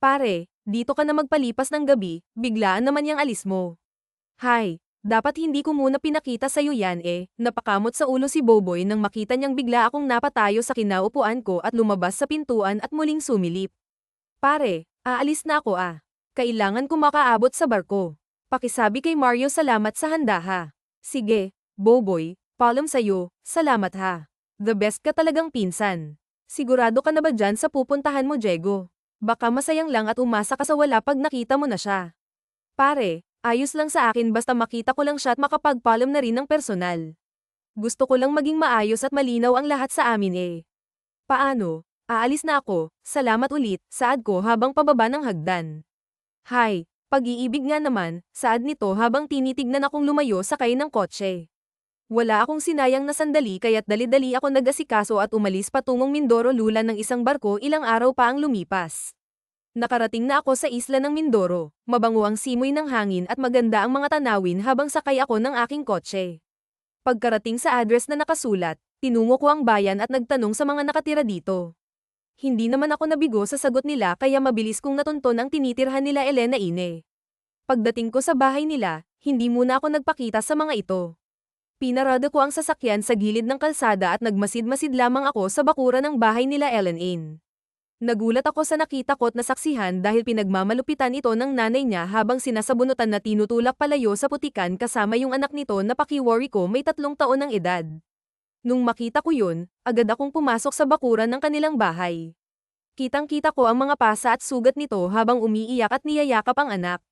Pare, dito ka na magpalipas ng gabi, biglaan naman yang alis mo. Hay, dapat hindi ko muna pinakita sa'yo yan eh, napakamot sa ulo si Boboy nang makita niyang bigla akong napatayo sa kinaupuan ko at lumabas sa pintuan at muling sumilip. Pare, aalis na ako ah. Kailangan ko makaabot sa barko. Pakisabi kay Mario salamat sa handa ha. Sige, Boboy, paalam sa'yo, salamat ha. The best ka talagang pinsan. Sigurado ka na ba dyan sa pupuntahan mo Diego? Baka masayang lang at umasa ka sa wala pag nakita mo na siya. Pare, ayos lang sa akin basta makita ko lang siya at makapagpaalam na rin ng personal. Gusto ko lang maging maayos at malinaw ang lahat sa amin eh. Paano? Aalis na ako, salamat ulit, saad ko habang pababa ng hagdan. Hay, pag-iibig nga naman, saad nito habang tinitignan akong lumayo sakay ng kotse. Wala akong sinayang na sandali kaya't dali-dali ako nag-asikaso at umalis patungong Mindoro Lula ng isang barko ilang araw pa ang lumipas. Nakarating na ako sa isla ng Mindoro, mabango ang simoy ng hangin at maganda ang mga tanawin habang sakay ako ng aking kotse. Pagkarating sa address na nakasulat, tinungo ko ang bayan at nagtanong sa mga nakatira dito. Hindi naman ako nabigo sa sagot nila kaya mabilis kong natunton ang tinitirhan nila Elena Ine. Pagdating ko sa bahay nila, hindi muna ako nagpakita sa mga ito. Pinarada ko ang sasakyan sa gilid ng kalsada at nagmasid-masid lamang ako sa bakura ng bahay nila Ellen Ine. Nagulat ako sa nakita ko't nasaksihan dahil pinagmamalupitan ito ng nanay niya habang sinasabunutan na tinutulak palayo sa putikan kasama yung anak nito na pakiworry ko may 3 taon ng edad. Nung makita ko yun, agad akong pumasok sa bakuran ng kanilang bahay. Kitang-kita ko ang mga pasa at sugat nito habang umiiyak at niyayakap ang anak.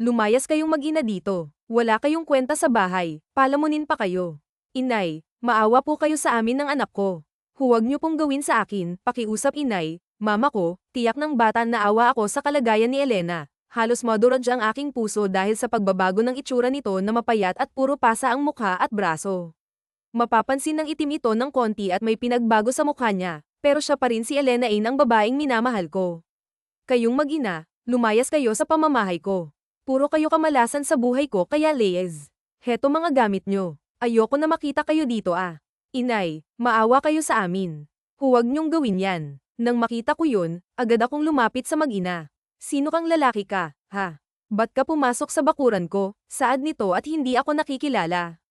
Lumayas kayong mag-ina dito. Wala kayong kwenta sa bahay, palamunin pa kayo. Inay, maawa po kayo sa amin ng anak ko. Huwag niyo pong gawin sa akin, pakiusap inay, mama ko, tiyak ng bata na awa ako sa kalagayan ni Elena. Halos maduradya ang aking puso dahil sa pagbabago ng itsura nito na mapayat at puro pasa ang mukha at braso. Mapapansin ng itim ito ng konti at may pinagbago sa mukha niya, pero siya pa rin si Elena Ine ang babaeng minamahal ko. Kayong mag-ina, lumayas kayo sa pamamahay ko. Puro kayo kamalasan sa buhay ko kaya Leyes. Heto mga gamit nyo. Ayoko na makita kayo dito ah. Inay, maawa kayo sa amin. Huwag nyong gawin yan. Nang makita ko yun, agad akong lumapit sa mag-ina. Sino kang lalaki ka, ha? Ba't ka pumasok sa bakuran ko, saad nito at hindi ako nakikilala?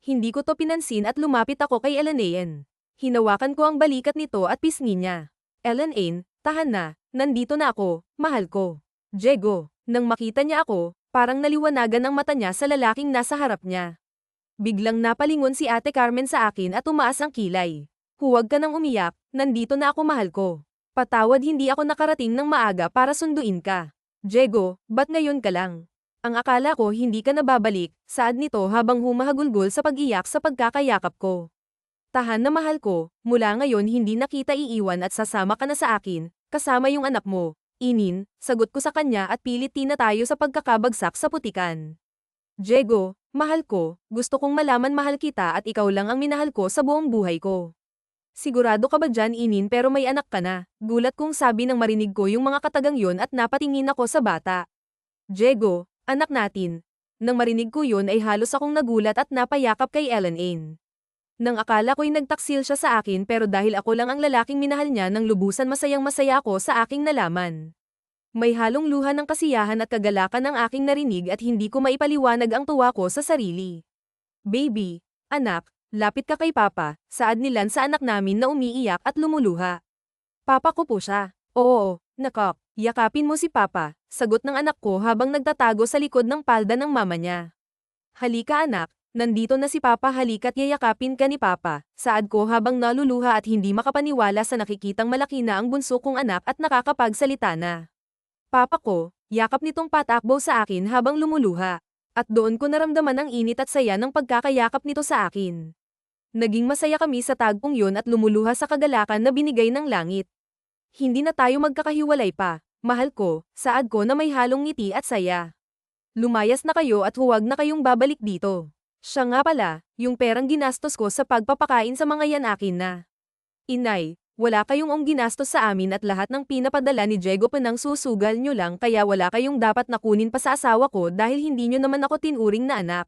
Hindi ko to pinansin at lumapit ako kay Ellen Ine. Hinawakan ko ang balikat nito at pisngi niya. Ellen Ine, tahan na, nandito na ako, mahal ko. Diego, nang makita niya ako, parang naliwanagan ang mata niya sa lalaking nasa harap niya. Biglang napalingon si Ate Carmen sa akin at tumaas ang kilay. Huwag ka nang umiyak, nandito na ako mahal ko. Patawad hindi ako nakarating ng maaga para sunduin ka. Diego, ba't ngayon ka lang? Ang akala ko hindi ka nababalik, saad nito habang humahagulgol sa pag-iyak sa pagkakayakap ko. Tahan na mahal ko, mula ngayon hindi na kita iiwan at sasama ka na sa akin, kasama yung anak mo. Inin, sagot ko sa kanya at pilit na tayo sa pagkakabagsak sa putikan. Diego, mahal ko, gusto kong malaman mahal kita at ikaw lang ang minahal ko sa buong buhay ko. Sigurado ka ba dyan Inin pero may anak ka na? Gulat kong sabi nang marinig ko yung mga katagang yon at napatingin ako sa bata. Diego, anak natin. Nang marinig ko yun ay halos akong nagulat at napayakap kay Ellen Ine. Nang akala ko'y nagtaksil siya sa akin pero dahil ako lang ang lalaking minahal niya nang lubusan masayang-masaya ako sa aking nalaman. May halong luha ng kasiyahan at kagalakan ng aking narinig at hindi ko maipaliwanag ang tuwa ko sa sarili. Baby, anak, lapit ka kay Papa, saad ni Lan sa anak namin na umiiyak at lumuluha. Papa ko po siya. Oo, nakak, yakapin mo si Papa, sagot ng anak ko habang nagtatago sa likod ng palda ng mama niya. Halika anak, nandito na si Papa halika't yayakapin ka ni Papa, saad ko habang naluluha at hindi makapaniwala sa nakikitang malaki na ang bunso kong anak at nakakapagsalita na. Papa ko, yakap nitong patakbo sa akin habang lumuluha, at doon ko naramdaman ang init at saya ng pagkakayakap nito sa akin. Naging masaya kami sa tagpong yun at lumuluha sa kagalakan na binigay ng langit. Hindi na tayo magkakahiwalay pa, mahal ko, saad ko na may halong ngiti at saya. Lumayas na kayo at huwag na kayong babalik dito. Siya nga pala, yung perang ginastos ko sa pagpapakain sa mga yan akin na. Inay, wala kayong ginastos sa amin at lahat ng pinapadala ni Diego panang susugal nyo lang kaya wala kayong dapat nakunin pa sa asawa ko dahil hindi nyo naman ako tinuring na anak.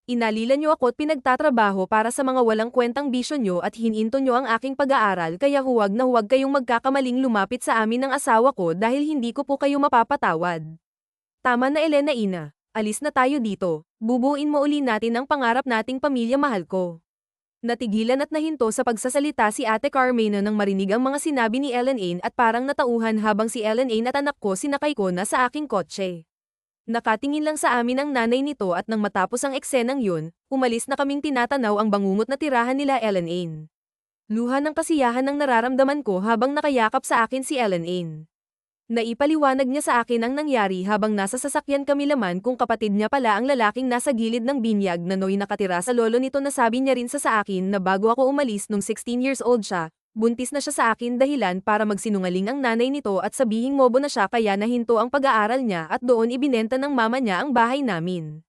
Inalila niyo ako at pinagtatrabaho para sa mga walang kwentang bisyo niyo at hininto niyo ang aking pag-aaral kaya huwag na huwag kayong magkakamaling lumapit sa amin ng asawa ko dahil hindi ko po kayo mapapatawad. Tama na Elena Ina. Alis na tayo dito. Bubuin mo uli natin ang pangarap nating pamilya mahal ko. Natigilan at nahinto sa pagsasalita si Ate Carmena nang marinig ang mga sinabi ni Ellen Ain at parang natauhan habang si Ellen Ain at anak ko sinakay ko na sa aking kotse. Nakatingin lang sa amin ang nanay nito at nang matapos ang eksenang yun, umalis na kaming tinatanaw ang bangungot na tirahan nila Ellen Ain. Luha ng kasiyahan ang nararamdaman ko habang nakayakap sa akin si Ellen Ain. Naipaliwanag niya sa akin ang nangyari habang nasa sasakyan kami laman kung kapatid niya pala ang lalaking nasa gilid ng binyag na noy nakatira sa lolo nito na sabi niya rin sa akin na bago ako umalis nung 16 years old siya, buntis na siya sa akin dahilan para magsinungaling ang nanay nito at sabihing mobo na siya kaya nahinto ang pag-aaral niya at doon ibinenta ng mama niya ang bahay namin.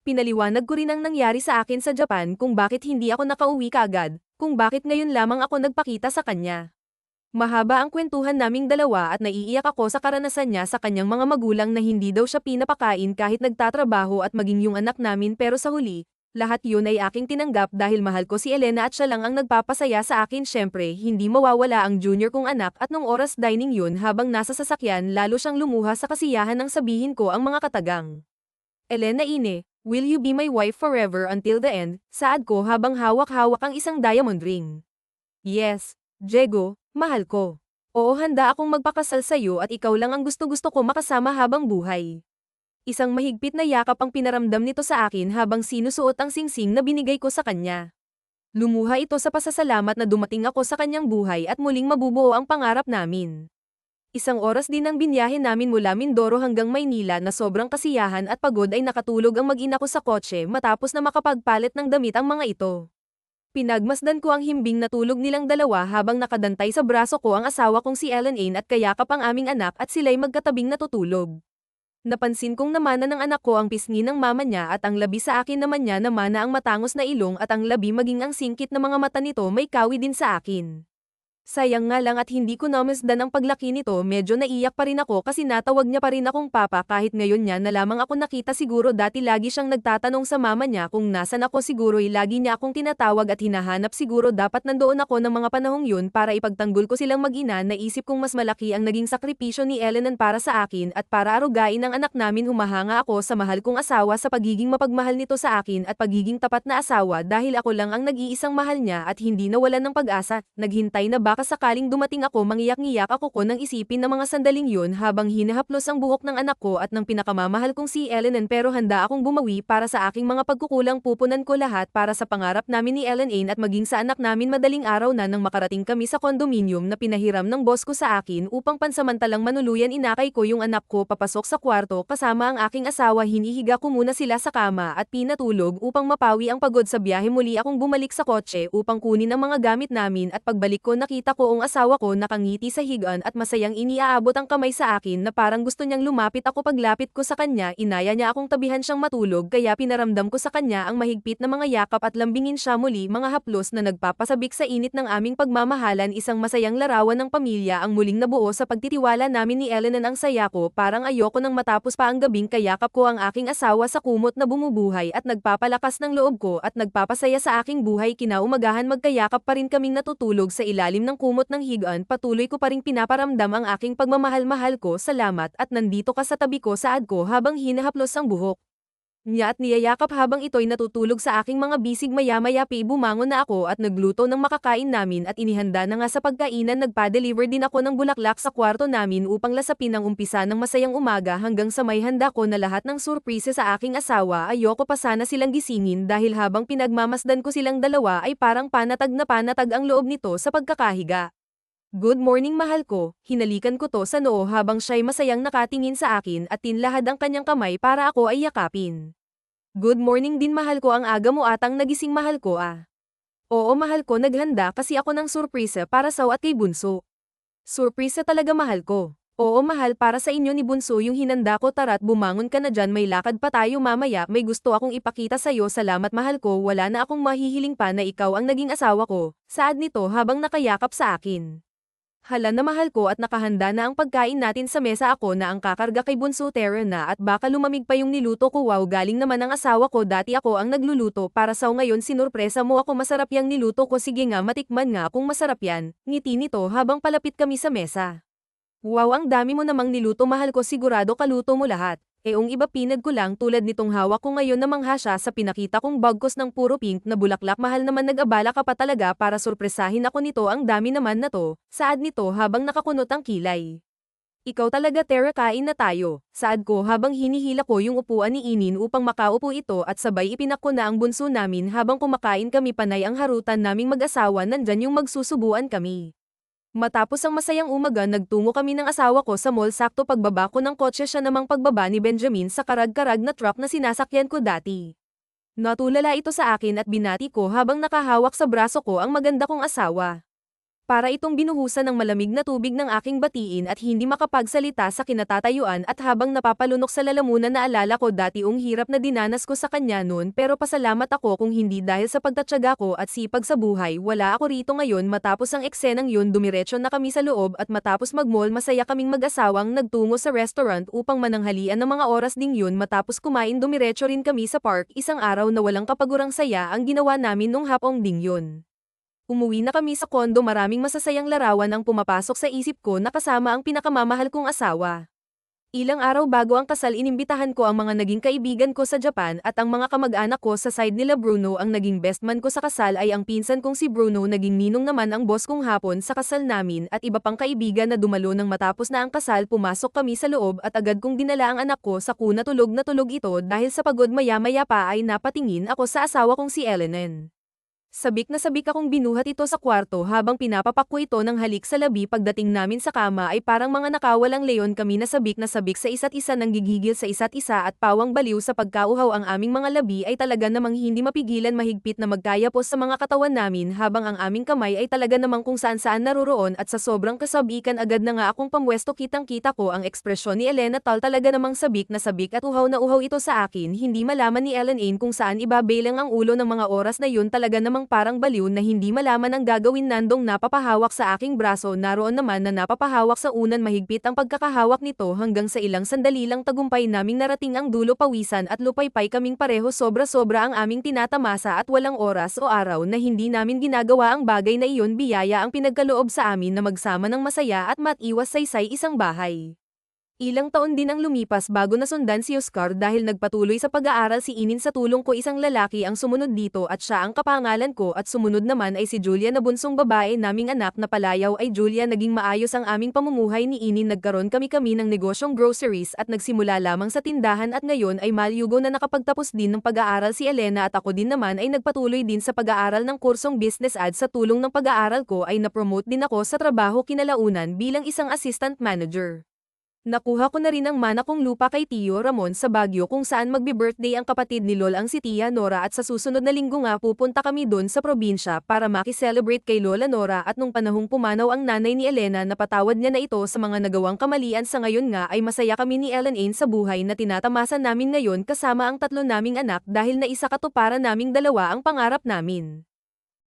Pinaliwanag ko rin ang nangyari sa akin sa Japan kung bakit hindi ako nakauwi kaagad, kung bakit ngayon lamang ako nagpakita sa kanya. Mahaba ang kwentuhan naming dalawa at naiiyak ako sa karanasan niya sa kanyang mga magulang na hindi daw siya pinapakain kahit nagtatrabaho at maging yung anak namin pero sa huli, lahat yun ay aking tinanggap dahil mahal ko si Elena at siya lang ang nagpapasaya sa akin syempre hindi mawawala ang junior kong anak at nung oras dining yun habang nasa sasakyan lalo siyang lumuha sa kasiyahan nang sabihin ko ang mga katagang. Elena Ine, will you be my wife forever until the end? Saad ko habang hawak-hawak ang isang diamond ring. Yes, Diego. Mahal ko. Oo handa akong magpakasal sa'yo at ikaw lang ang gusto-gusto ko makasama habang buhay. Isang mahigpit na yakap ang pinaramdam nito sa akin habang sinusuot ang singsing na binigay ko sa kanya. Lumuha ito sa pasasalamat na dumating ako sa kanyang buhay at muling mabubuo ang pangarap namin. Isang oras din ang binyahe namin mula Mindoro hanggang Maynila na sobrang kasiyahan at pagod ay nakatulog ang mag-ina ko sa kotse matapos na makapagpalit ng damit ang mga ito. Pinagmasdan ko ang himbing na tulog nilang dalawa habang nakadantay sa braso ko ang asawa kong si Ellen Ain at kayakap ang aming anak at sila'y magkatabing natutulog. Napansin kong namana ng anak ko ang pisngi ng mama niya at ang labi sa akin naman niya namana ang matangos na ilong at ang labi maging ang singkit na mga mata nito may kawi din sa akin. Sayang nga lang at hindi ko namasdan ang paglaki nito medyo naiyak pa rin ako kasi natawag niya pa rin akong papa kahit ngayon niya na lamang ako nakita siguro dati lagi siyang nagtatanong sa mama niya kung nasan ako siguro'y lagi niya akong tinatawag at hinahanap siguro dapat nandoon ako ng mga panahong yun para ipagtanggol ko silang mag-ina naisip kong mas malaki ang naging sakripisyo ni Elenan para sa akin at para arugain ang anak namin humahanga ako sa mahal kong asawa sa pagiging mapagmahal nito sa akin at pagiging tapat na asawa dahil ako lang ang nag-iisang mahal niya at hindi nawalan ng pag-asa, naghintay na baka sakaling dumating ako mangiyak-ngiyak ako ko nang isipin ng mga sandaling yun habang hinahaplos ang buhok ng anak ko at ng pinakamamahal kong si Elenan pero handa akong bumawi para sa aking mga pagkukulang pupunan ko lahat para sa pangarap namin ni Ellen Ain at maging sa anak namin madaling araw na nang makarating kami sa kondominium na pinahiram ng boss ko sa akin upang pansamantalang manuluyan inakay ko yung anak ko papasok sa kwarto kasama ang aking asawa hinihiga ko muna sila sa kama at pinatulog upang mapawi ang pagod sa biyahe muli akong bumalik sa kotse upang kunin ang mga gamit namin at pagbalik ko nakita ko ang asawa ko nakangiti sa higaan at masayang iniaabot ang kamay sa akin na parang gusto niyang lumapit ako paglapit ko sa kanya inaya niya akong tabihan siyang matulog kaya pinaramdam ko sa kanya ang mahigpit na mga yakap at lambingin siya muli mga haplos na nagpapasabik sa init ng aming pagmamahalan isang masayang larawan ng pamilya ang muling nabuo sa pagtitiwala namin ni Elenan ang saya ko parang ayoko nang matapos pa ang gabing kayakap ko ang aking asawa sa kumot na bumubuhay at nagpapalakas ng loob ko at nagpapasaya sa aking buhay kinaumagahan magkayakap pa rin kaming natutulog sa ilalim ng kumot ng higaan patuloy ko pa ring pinaparamdam ang aking pagmamahal-mahal ko salamat at nandito ka sa tabi ko saad ko habang hinahaplos ang buhok niya at niyayakap habang ito'y natutulog sa aking mga bisig maya-maya bumangon na ako at nagluto ng makakain namin at inihanda na nga sa pagkainan nagpa-deliver din ako ng bulaklak sa kwarto namin upang lasapin ang umpisa ng masayang umaga hanggang sa may handa ko na lahat ng surprise sa aking asawa ayoko pa sana silang gisingin dahil habang pinagmamasdan ko silang dalawa ay parang panatag na panatag ang loob nito sa pagkakahiga. Good morning mahal ko, hinalikan ko to sa noo habang siya'y masayang nakatingin sa akin at tinlahad ang kanyang kamay para ako ay yakapin. Good morning din mahal ko ang aga mo atang nagising mahal ko ah. Oo mahal ko naghanda kasi ako ng surpresa para sa at kay Bunso. Surpresa talaga mahal ko. Oo mahal para sa inyo ni Bunso yung hinanda ko tara't bumangon ka na dyan may lakad pa tayo mamaya may gusto akong ipakita sa'yo salamat mahal ko wala na akong mahihiling pa na ikaw ang naging asawa ko, saad nito habang nakayakap sa akin. Hala na mahal ko at nakahanda na ang pagkain natin sa mesa, ako na ang kakarga kay Bunso. Tara na at baka lumamig pa yung niluto ko. Wow, galing naman ang asawa ko, dati ako ang nagluluto para sa ngayon sinurpresa mo ako. Masarap yang niluto ko, sige nga matikman nga kung masarap yan. Ngiti nito habang palapit kami sa mesa. Wow, ang dami mo namang niluto mahal ko, sigurado kaluto mo lahat. Eong iba pinag ko lang, tulad nitong hawak ko ngayon, namangha siya sa pinakita kong bagkos ng puro pink na bulaklak. Mahal naman, nag-abala ka pa talaga para sorpresahin ako nito, ang dami naman na to, saad nito habang nakakunot ang kilay. Ikaw talaga Tara, kain na tayo, saad ko habang hinihila ko yung upuan ni Inin upang makaupo ito at sabay ipinak ko na ang bunso namin. Habang kumakain kami, panay ang harutan naming mag-asawa, nandyan yung magsusubuan kami. Matapos ang masayang umaga, nagtungo kami ng asawa ko sa mall. Sakto pagbaba ko ng kotse, siya namang pagbaba ni Benjamin sa karag-karag na truck na sinasakyan ko dati. Natulala ito sa akin at binati ko habang nakahawak sa braso ko ang maganda kong asawa. Para itong binuhusan ng malamig na tubig ng aking batiin at hindi makapagsalita sa kinatatayuan, at habang napapalunok sa lalamunan, naalala ko dati yung hirap na dinanas ko sa kanya noon, pero pasalamat ako kung hindi dahil sa pagtatyaga ko at sipag sa buhay, wala ako rito ngayon. Matapos ang eksenang yun, dumiretso na kami sa loob at matapos mag-mall, masaya kaming mag-asawang nagtungo sa restaurant upang mananghalian ng mga oras ding yun. Matapos kumain, dumiretso rin kami sa park. Isang araw na walang kapagurang saya ang ginawa namin nung hapong ding yun. Umuwi na kami sa kondo, maraming masasayang larawan ang pumapasok sa isip ko na kasama ang pinakamamahal kong asawa. Ilang araw bago ang kasal, inimbitahan ko ang mga naging kaibigan ko sa Japan at ang mga kamag-anak ko sa side nila. Bruno ang naging best man ko sa kasal, ay ang pinsan kong si Bruno, naging ninong naman ang boss kong hapon sa kasal namin, at iba pang kaibigan na dumalo. Nang matapos na ang kasal, pumasok kami sa loob at agad kong dinala ang anak ko sa kuna. Tulog na tulog ito dahil sa pagod. Maya-maya pa ay napatingin ako sa asawa kong si Elenen. Sabik na sabik akong binuhat ito sa kwarto habang pinapapak ko ito ng halik sa labi. Pagdating namin sa kama ay parang mga nakawalang leon kami, na sabik sa isa't isa, nang gigigil sa isa't isa at pawang baliw sa pagkauhaw. Ang aming mga labi ay talaga namang hindi mapigilan, mahigpit na magkayapos sa mga katawan namin, habang ang aming kamay ay talaga namang kung saan-saan naroroon, at sa sobrang kasabikan agad na nga akong pamwesto. Kitang-kita ko ang ekspresyon ni Elena, talaga namang sabik na sabik at uhaw na uhaw ito sa akin. Hindi malaman ni Ellen kung saan ibabelang ang ulo ng mga oras na yun, talaga namang parang baliw na hindi malaman ang gagawin. Nandong napapahawak sa aking braso, naroon naman na napapahawak sa unan. Mahigpit ang pagkakahawak nito hanggang sa ilang sandali lang tagumpay naming narating ang dulo. Pawisan at lupaypay kaming pareho, sobra-sobra ang aming tinatamasa at walang oras o araw na hindi namin ginagawa ang bagay na iyon. Biyaya ang pinagkaloob sa amin na magsama ng masaya at matiwas saysay isang bahay. Ilang taon din ang lumipas bago nasundan si Oscar dahil nagpatuloy sa pag-aaral si Inin. Sa tulong ko, isang lalaki ang sumunod dito at siya ang kapangalan ko, at sumunod naman ay si Julia na bunsong babae naming anak. Na palayaw ay Julia, naging maayos ang aming pamumuhay ni Inin. Nagkaroon kami ng negosyong groceries at nagsimula lamang sa tindahan, at ngayon ay malyugo na nakapagtapos din ng pag-aaral si Elena, at ako din naman ay nagpatuloy din sa pag-aaral ng kursong business ad. Sa tulong ng pag-aaral ko ay napromote din ako sa trabaho kinalaunan bilang isang assistant manager. Nakuha ko na rin ang mana kong lupa kay Tio Ramon sa Baguio, kung saan magbe-birthday ang kapatid ni Lola, ang si Tia Nora, at sa susunod na linggo nga pupunta kami doon sa probinsya para makiselebrate kay Lola Nora. At nung panahong pumanaw ang nanay ni Elena, napatawad niya na ito sa mga nagawang kamalian. Sa ngayon nga ay masaya kami ni Ellen sa buhay na tinatamasa namin ngayon kasama ang tatlo naming anak, dahil na isa katuparan naming dalawa ang pangarap namin.